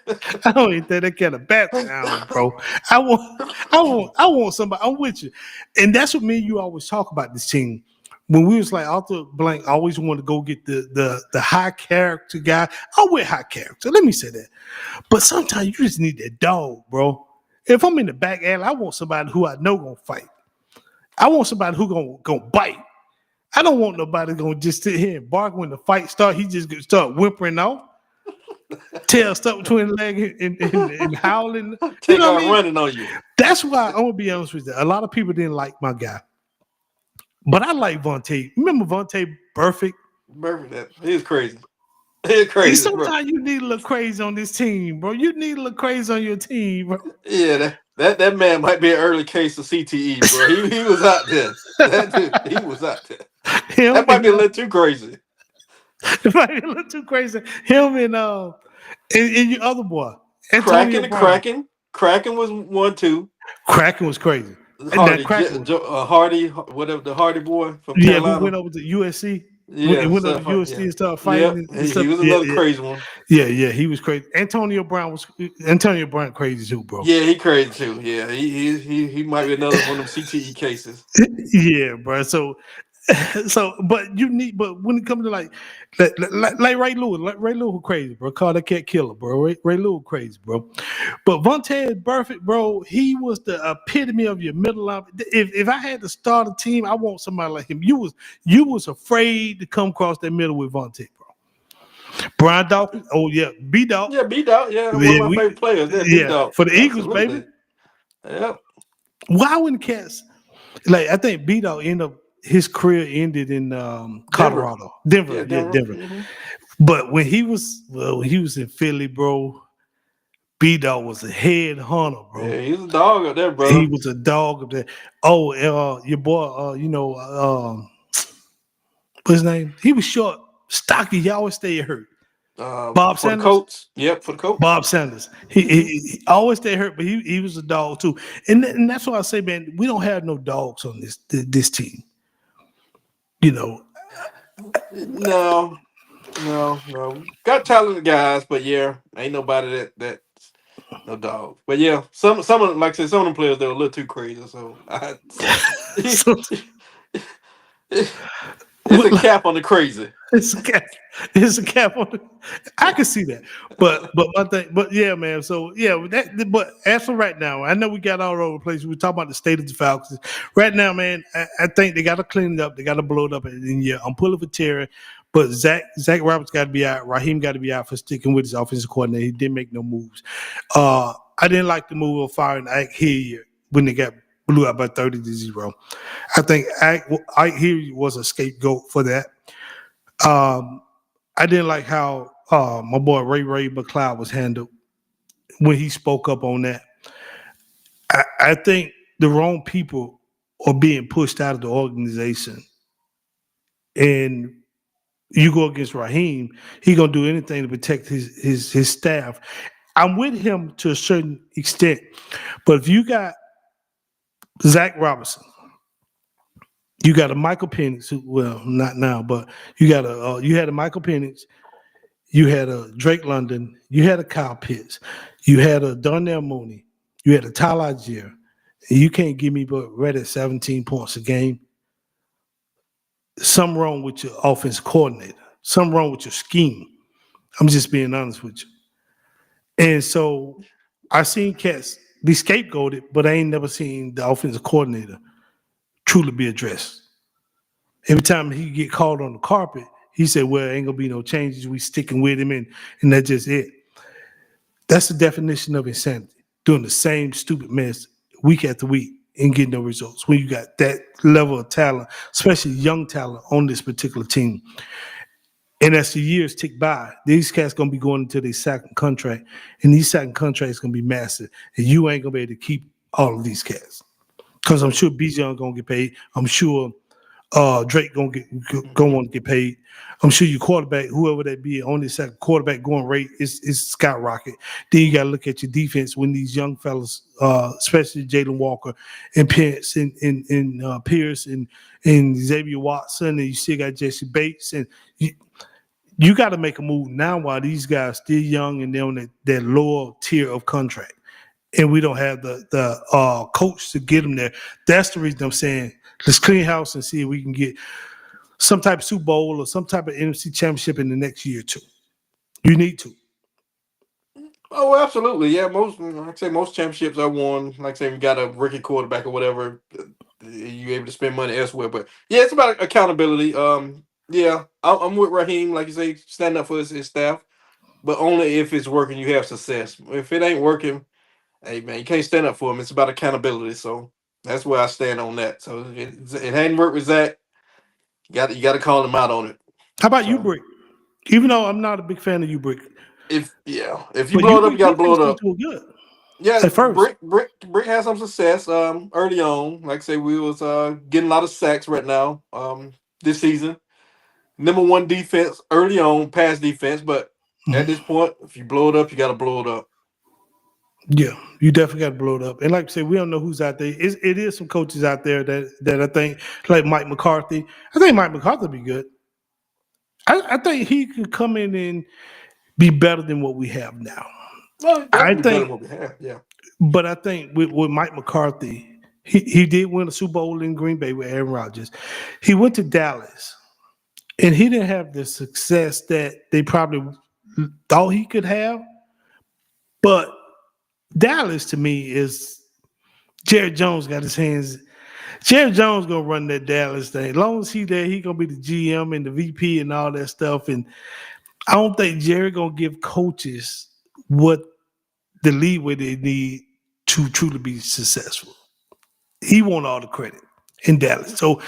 I don't even think that kind of basset hound, bro. I want somebody. I'm with you, and that's what me and you always talk about this team. When we was like Arthur Blank, always wanted to go get the high character guy. I'm with high character. Let me say that. But sometimes you just need that dog, bro. If I'm in the back alley, I want somebody who I know gonna fight. I want somebody who gonna bite. I don't want nobody gonna just sit here and bark when the fight start. He just gonna start whimpering off, tail stuck between the leg and howling. You Take know what I off mean? running on you. That's why I'm gonna be honest with you. A lot of people didn't like my guy, but I like Vontae. Remember Vontae Perfect? Murphy, that he was crazy. He was crazy, bro. Sometimes you need a little crazy on this team, bro. You need a little crazy on your team, bro. Yeah, that man might be an early case of CTE, bro. He was out there. That dude, he was out there. Him That might be a little too crazy. it might be a little too crazy. Him and your other boy, Antonio Cracking and Brown. cracking was one too. Cracking was crazy. And that Hardy, Cracking was, Hardy, whatever the Hardy boy from yeah, who went Carolina. over to USC. Yeah, Went over stuff to like USC yeah, and started yeah. fighting and He stuff. was another crazy one. Yeah, he was crazy. Antonio Brown crazy too, bro. Yeah, he crazy too. Yeah, he might be another one of them CTE cases. Yeah, bro. So, but when it comes to like Ray Lewis, was crazy, bro. Call that cat killer, bro. Ray Lewis crazy, bro. But Vontae Burfict, bro, he was the epitome of your middle line. If I had to start a team, I want somebody like him. You was afraid to come across that middle with Vontae, bro. Brian Dawkins, oh yeah, B Dog. Yeah, B Dog. Yeah, one of Yeah, my favorite players. That B yeah, Dog. for the Eagles, baby. Absolutely. Yep. Why wouldn't cats like? I think B Dog his career ended in Denver. Colorado, Denver, Yeah, yeah, Denver. Denver. Mm-hmm. But when he was in Philly, bro, B Dog was a head hunter, bro. Yeah, he's a dog up there, He brother. was a dog of that. Oh, your boy, what's his name? He was short, stocky. He always stayed hurt. Bob For the Sanders. Colts. Yep, for the Colts. Bob Sanders. He always stayed hurt, but he was a dog too. And that's why I say, man, we don't have no dogs on this team. You know, No, no. Got talented guys, but yeah, ain't nobody that no dog. But yeah, some of like I said, some of them players they were a little too crazy. So so it's a cap on the crazy. it's a cap. It's a cap on it. I can see that. But my thing, but yeah, man. So yeah, but as for right now, I know we got all over the place. We're talking about the state of the Falcons. Right now, man, I think they gotta clean it up, they gotta blow it up. And yeah, I'm pulling for Terry. But Zach Roberts got to be out. Raheem got to be out for sticking with his offensive coordinator. He didn't make no moves. I didn't like the move of firing Ike here when they got blew out by 30-0. I think Ike here was a scapegoat for that. I didn't like how my boy Ray McLeod was handled. when he spoke up on that. I think the wrong people are being pushed out of the organization, and you go against Raheem, he gonna do anything to protect his staff. I'm with him to a certain extent, but if you got Zach Robinson, you got a Michael Penix, well, not now, but you got you had a Michael Penix, you had a Drake London, you had a Kyle Pitts, you had a Darnell Mooney, you had a Tyler Algier, and you can't give me but right at 17 points a game. Something wrong with your offense coordinator. Something wrong with your scheme. I'm just being honest with you. And so I seen cats be scapegoated, but I ain't never seen the offensive coordinator truly be addressed. Every time he get called on the carpet, he said, well, ain't gonna be no changes. We sticking with him, and that's just it. That's the definition of insanity. Doing the same stupid mess week after week and getting no results. When you got that level of talent, especially young talent on this particular team. And as the years tick by, these cats gonna be going into their second contract, and these second contracts gonna be massive, and you ain't gonna be able to keep all of these cats. Because I'm sure Bijan gonna get paid. I'm sure Drake gonna want to get paid. I'm sure your quarterback, whoever that be, on this second quarterback going rate is skyrocket. Then you gotta look at your defense when these young fellas, especially Jalen Walker and Pence and Pierce and Xavier Watson, and you still got Jesse Bates, and you got to make a move now while these guys still young and they're on that lower tier of contract, and we don't have the coach to get them there. That's the reason I'm saying let's clean house and see if we can get some type of Super Bowl or some type of NFC championship in the next year or two. You need to. Oh, absolutely. Yeah, like I say, most championships are won. Like I say, you got a rookie quarterback or whatever, you're able to spend money elsewhere. But yeah, it's about accountability. Yeah, I'm with Raheem. Like you say, stand up for his staff, but only if it's working. You have success. If it ain't working, hey man, you can't stand up for him. It's about accountability. So that's where I stand on that. So it hadn't worked with Zach. You got to call him out on it. How about you, So Brick? Even though I'm not a big fan of you, Brick, if you but blow you it up, you Brick got to blow defense it was up. doing good Yeah, at first. Brick had some success early on. Like I say, we was getting a lot of sacks right now this season. Number one defense early on, pass defense, but at this Mm-hmm. point, if you blow it up, you got to blow it up. Yeah, you definitely got to blow it up. And like I said, we don't know who's out there. It is some coaches out there that I think, like Mike McCarthy. I think Mike McCarthy be good. I think he could come in and be better than what we have now. Well, it I definitely better than think, what we have. Yeah. but I think with Mike McCarthy, he did win a Super Bowl in Green Bay with Aaron Rodgers. He went to Dallas, and he didn't have the success that they probably thought he could have. But Dallas, to me, is Jerry Jones got his hands. Jerry Jones gonna run that Dallas thing. As long as he there, he gonna be the GM and the VP and all that stuff. And I don't think Jerry gonna give coaches what the leeway they need to truly be successful. He want all the credit in Dallas. So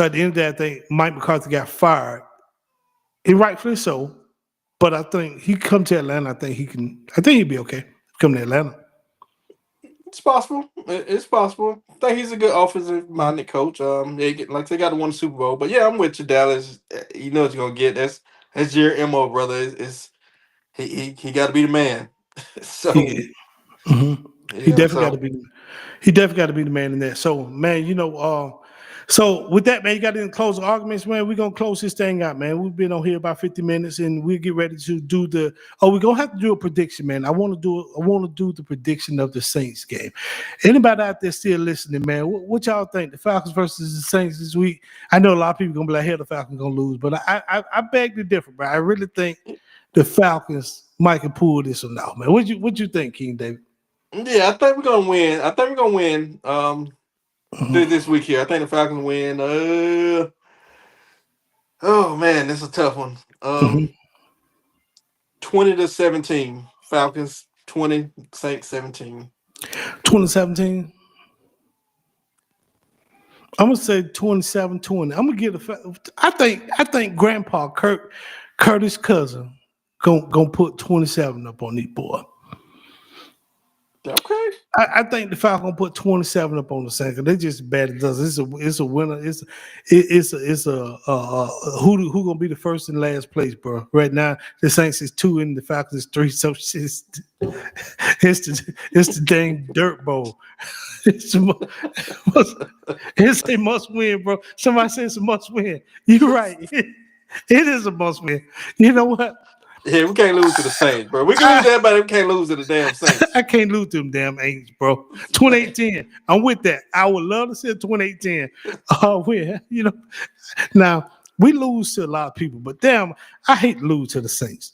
at the end of that, I think Mike McCarthy got fired, and rightfully so. But I think he come to Atlanta. I think he can. I think he'd be okay. Come to Atlanta. It's possible. It's possible. I think he's a good offensive minded coach. They got to win the Super Bowl. But yeah, I'm with you, Dallas. You know what you're gonna get. That's your mo, brother. He got to be the man. So He, mhm. He yeah. definitely got to So be. He definitely got to be the man in that. So man, so with that, man, you got any closing arguments, man? We're gonna close this thing out, man. We've been on here about 50 minutes, and we'll get ready to do we're gonna have to do a prediction, man. I want to do the prediction of the Saints game. Anybody out there still listening, man? What y'all think? The Falcons versus the Saints this week. I know a lot of people gonna be like, "Hell, the Falcons gonna lose," but I beg to differ, bro. I really think the Falcons might can pull this one out, man. What you think, King David? yeah, I think we're gonna win. I think we're gonna win. Mhm. This week here, I think the Falcons win. Oh man, this is a tough one. Mhm. 20-17. Falcons 20, Saints 17. 2017. I'm gonna say 27-20. I'm gonna get I think Grandpa Curtis Cousin gonna put 27 up on these boy. Okay. I think the Falcons put 27 up on the Saints. They just bad as does. It's a winner. Who gonna be the first and last place, bro? Right now, the Saints is 2 and the Falcons is 3. So it's the dang dirt bowl. It's it's a must win, bro. Somebody said it's a must win. You're right. It is a must win. You know what? Yeah, we can't lose to the Saints, bro. We can lose to everybody. We can't lose to the damn Saints. I can't lose to them damn Aints, bro. 28-10. I'm with that. I would love to see 28-10. Now we lose to a lot of people, but damn, I hate to lose to the Saints.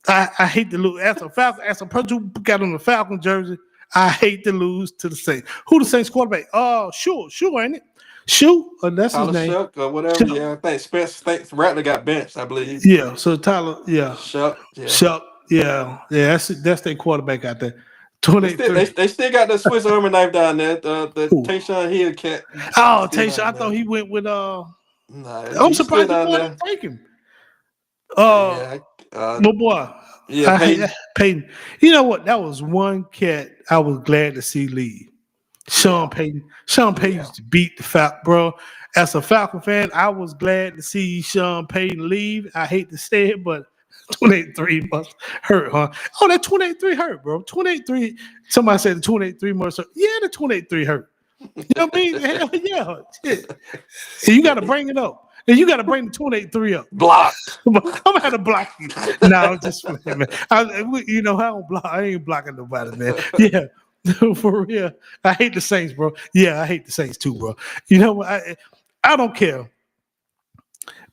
I hate to lose as a Falcon, as a person who got on the Falcon jersey. I hate to lose to the Saints. Who the Saints quarterback? Sure, ain't it? Sure, that's his Tyler name. Shuck or whatever. Shuck. Yeah, I think Spence Rattler got benched, I believe. Yeah, so Tyler, yeah. Shuck. Yeah. Shuck, yeah. That's their quarterback out there. 23. They still got the Swiss Army knife down there. The Tayshaun Hill cat. Oh, Tayshaun, I thought he went with Nah, I'm surprised you wanted to take him. My boy. Yeah, Peyton. You know what? That was one cat I was glad to see leave. Sean Payton. Sean Payton used to beat the Falcons, bro. As a Falcon fan, I was glad to see Sean Payton leave. I hate to say it, but 28-3 must hurt, huh? Oh, that 28-3 hurt, bro. 28-3. Somebody said the 28-3 must hurt. Yeah, the 28-3 hurt. You know what I mean? Hell yeah. Shit. And you got to bring it up. And you got to bring the 28-3 up. Blocked. I'm going to block you. No, just man. I don't block. I ain't blocking nobody, man. Yeah. For real. I hate the Saints, bro. Yeah, I hate the Saints too, bro. You know what? I don't care.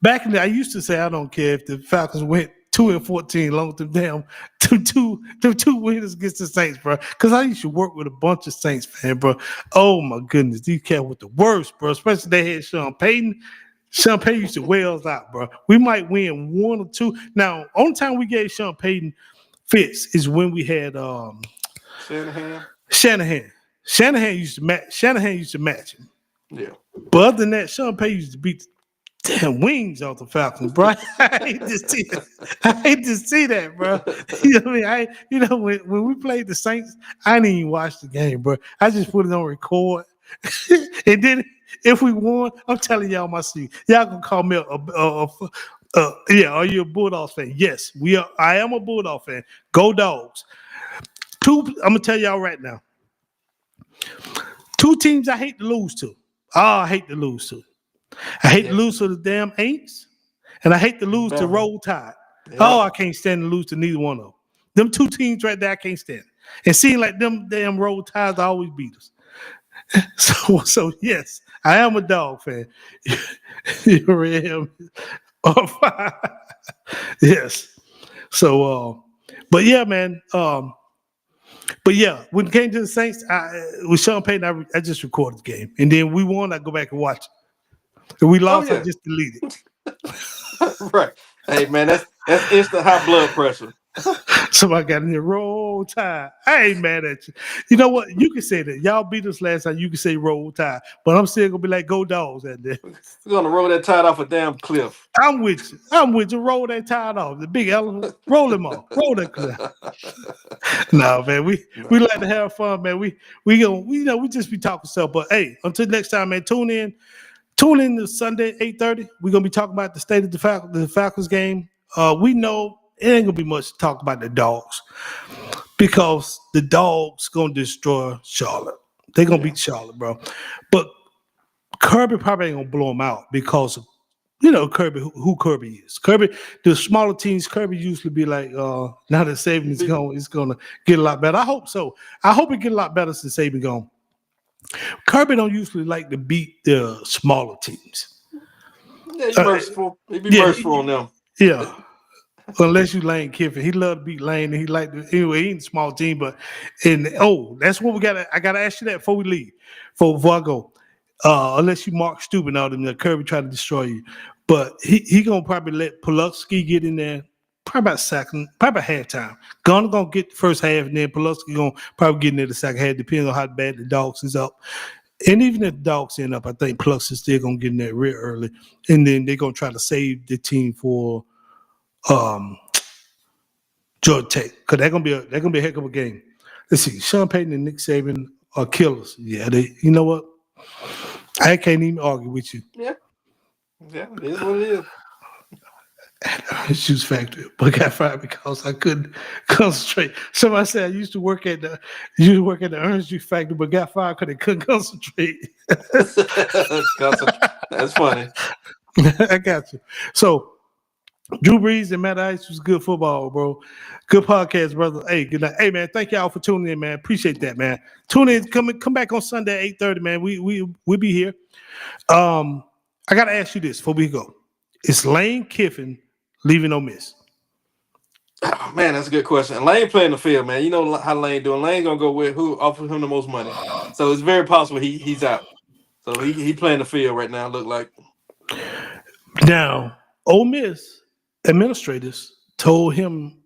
Back in the, I used to say I don't care if the Falcons went 2-14 along with them damn two winners against the Saints, bro. Because I used to work with a bunch of Saints fans, bro. Oh my goodness, these cats were the worst, bro. Especially they had Sean Payton. Sean Payton used to wear us out, bro. We might win 1 or 2. Now, only time we gave Sean Payton fits is when we had Shanahan. Shanahan used to match him. Yeah. But other than that, Sean Payton used to beat the damn wings off the Falcons, bro. I hate to see that. I hate to see that, bro. You know what I mean? When we played the Saints, I didn't even watch the game, bro. I just put it on record. And then if we won, I'm telling y'all my secret. Y'all gonna call me are you a Bulldogs fan? Yes, we are. I am a Bulldog fan. Go Dogs. I'm gonna tell y'all right now. 2 teams I hate to lose to. I hate to lose to. I hate to lose to the damn Aints, and I hate to lose to Roll Tide. Yeah. Oh, I can't stand to lose to neither one of them. Them 2 teams right there, I can't stand. And seeing like them damn Roll Tides always beat us. So yes, I am a dog fan. You am. Yes. So, but yeah, man. But yeah, when it came to the Saints, with Sean Payton, I just recorded the game, and then we won. I go back and watch it. If we lost, I just delete it. Right. Hey man, that's instant high blood pressure. Somebody got in there, Roll Tide. I ain't mad at you. You know what? You can say that. Y'all beat us last time. You can say Roll Tide. But I'm still going to be like, go Dogs out there. We're going to roll that tide off a damn cliff. I'm with you. Roll that tide off. The big elephant. Roll him off. Roll that cliff. No, man. We like to have fun, man. We just be talking stuff. But, hey, until next time, man, tune in. Tune in to Sunday, 8:30. We're going to be talking about the state of the Falcons game. We know it ain't gonna be much to talk about the Dogs because the Dogs gonna destroy Charlotte. They're gonna beat Charlotte, bro. But Kirby probably ain't gonna blow them out because Kirby, who Kirby is. Kirby, the smaller teams, Kirby usually be like, now that Saban is gone, it's gonna get a lot better. I hope so. I hope it get a lot better since Saban gone. Kirby don't usually like to beat the smaller teams. Yeah, he's merciful. He be merciful on them. Yeah. Unless you Lane Kiffin. He loved to beat Lane, and he liked to, anyway, he ain't a small team, but that's what I gotta ask you that before we leave. Before I go. Unless you Mark Stupid out and Kirby try to destroy you. But he gonna probably let Pulaski get in there probably about halftime. Gonna get the first half, and then Pulaski gonna probably get in there the second half, depending on how bad the Dogs is up. And even if the Dogs end up, I think Pulaski is still gonna get in there real early. And then they're gonna try to save the team for Georgia Tech, because they're gonna be a heck of a game. let's see, Sean Payton and Nick Saban are killers. Yeah, you know what? I can't even argue with you. Yeah, it is what it is. Shoes factory, but got fired because I couldn't concentrate. Somebody said I used to work at the orange juice factory, but got fired because they couldn't concentrate. That's funny. I got you. So Drew Brees and Matt Ice was good football, bro. Good podcast, brother. Hey, good night. Hey, man, thank y'all for tuning in, man. Appreciate that, man. Tune in. Come back on Sunday at 8:30, man. We'll be here. I gotta ask you this before we go. Is Lane Kiffin leaving Ole Miss? Oh, man, that's a good question. Lane playing the field, man. You know how Lane doing. Lane gonna go with who offers him the most money. So it's very possible he's out. So he playing the field right now. Look like. Now, Ole Miss administrators told him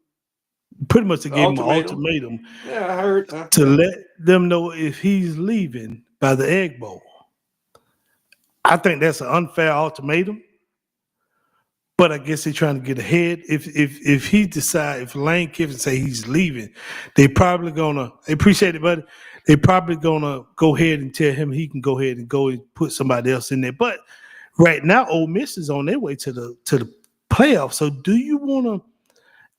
pretty much to give him an ultimatum. Yeah, I heard to let them know if he's leaving by the Egg Bowl. I think that's an unfair ultimatum. But I guess they're trying to get ahead. If he decide, if Lane Kiffin say he's leaving, they probably gonna. They appreciate it, but they probably gonna go ahead and tell him he can go ahead and go and put somebody else in there. But right now, Ole Miss is on their way to the playoffs. So do you want to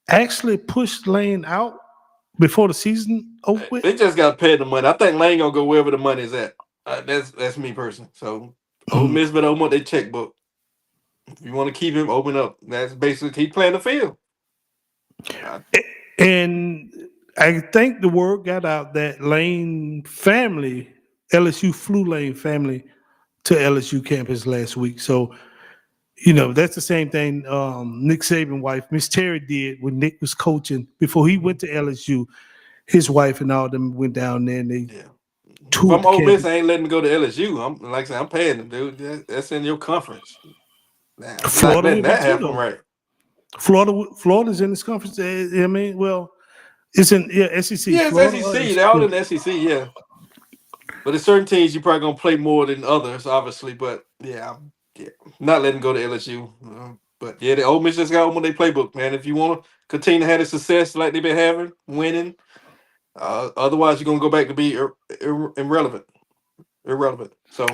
actually push Lane out before the season over with? They just got to pay the money. I think Lane gonna go wherever the money is at. That's me personally. So Ole Miss better open up their checkbook. If you want to keep him open up, that's basically keep playing the field. And I think the word got out that Lane family, LSU flew Lane family to LSU campus last week. So, that's the same thing Nick Saban's wife, Miss Terry, did when Nick was coaching before he went to LSU. His wife and all them went down there and they toured. If I'm Ole Miss, I ain't letting him go to LSU. I'm like I said, I'm paying them, dude. That's in your conference. Nah, Florida letting that happen, right? Florida's in this conference. I mean, well, it's in SEC. Yeah, it's Florida, SEC. They're all in the SEC, yeah. But there's certain teams you're probably gonna play more than others, obviously. But yeah, not letting go to LSU. But yeah, the Ole Miss just got open their playbook, man. If you want to continue to have the success like they've been having, winning, otherwise you're gonna go back to be irrelevant. So.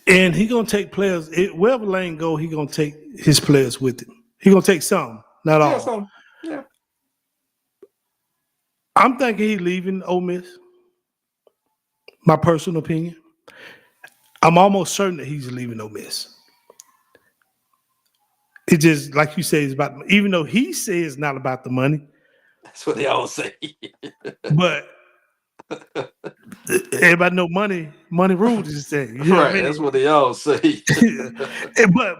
And he gonna take players wherever Lane go. He gonna take his players with him. He gonna take some, not all. Some. Yeah. I'm thinking he leaving Ole Miss. My personal opinion. I'm almost certain that he's leaving Ole Miss. It just like you say, it's about. Even though he says it's not about the money. That's what they all say. But everybody know money rules this thing. You know right, what I mean? that's what they all say.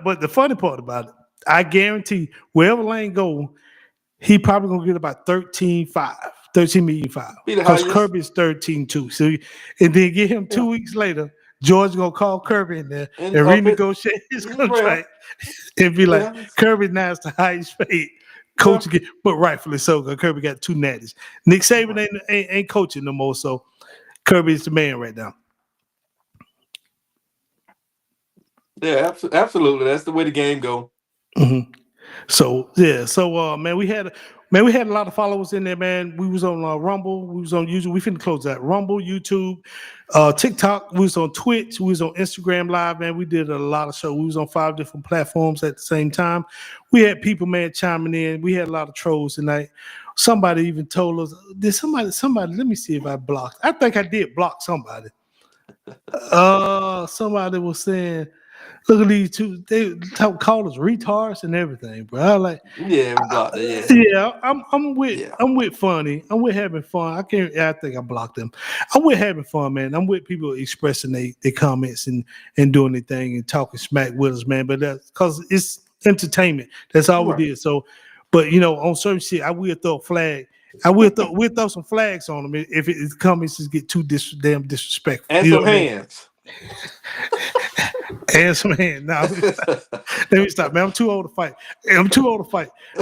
but the funny part about it, I guarantee wherever Lane go, he probably gonna get about 13.5 million. Because Kirby's 13.2. So and then get him 2 weeks later, George gonna call Kirby in there and renegotiate his contract and be like, Kirby now is the highest paid coach again, but rightfully so, because Kirby got 2 natties. Nick Saban ain't coaching no more, so Kirby's the man right now. Yeah, absolutely. That's the way the game go. Mm-hmm. So man, we had a lot of followers in there, man. We was on Rumble, we was on YouTube. We finna close that. Rumble, YouTube, TikTok. We was on Twitch. We was on Instagram Live, man. We did a lot of shows. We was on 5 different platforms at the same time. We had people, man, chiming in. We had a lot of trolls tonight. Somebody even told us, did somebody? Let me see if I blocked. I think I did block somebody. Somebody was saying, look at these two. They call us retards and everything, bro. I like, we blocked it. Yeah, I'm with funny. I'm with having fun. I think I blocked them. I'm with having fun, man. I'm with people expressing their comments and doing their thing and talking smack with us, man. But that's because it's entertainment. That's all we did. So, but on certain shit, I will throw a flag. We'll throw some flags on them if the comments just get too damn disrespectful. And some hands. And some hands. Now, let me stop, man. I'm too old to fight.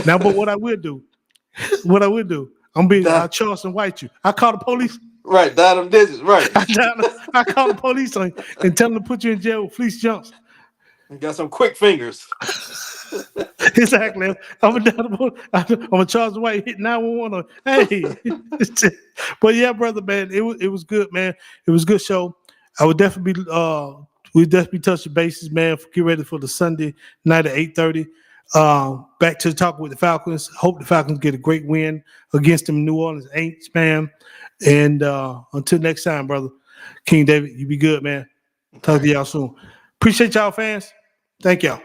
Now, but what I will do, I'll charge and white you. I call the police. Right, dial them digits, right. I call the police on you and tell them to put you in jail with fleece jumps. He got some quick fingers. Exactly. I'm a Charles White hit 911. Hey, but yeah, brother, man, it was good, man. It was a good show. I would definitely be we definitely touch the bases, man. Get ready for the Sunday night at 8:30. Back to the talk with the Falcons. Hope the Falcons get a great win against them New Orleans Aints, man. And until next time, brother, King David, you be good, man. Talk to y'all soon. Appreciate y'all, fans. Thank y'all.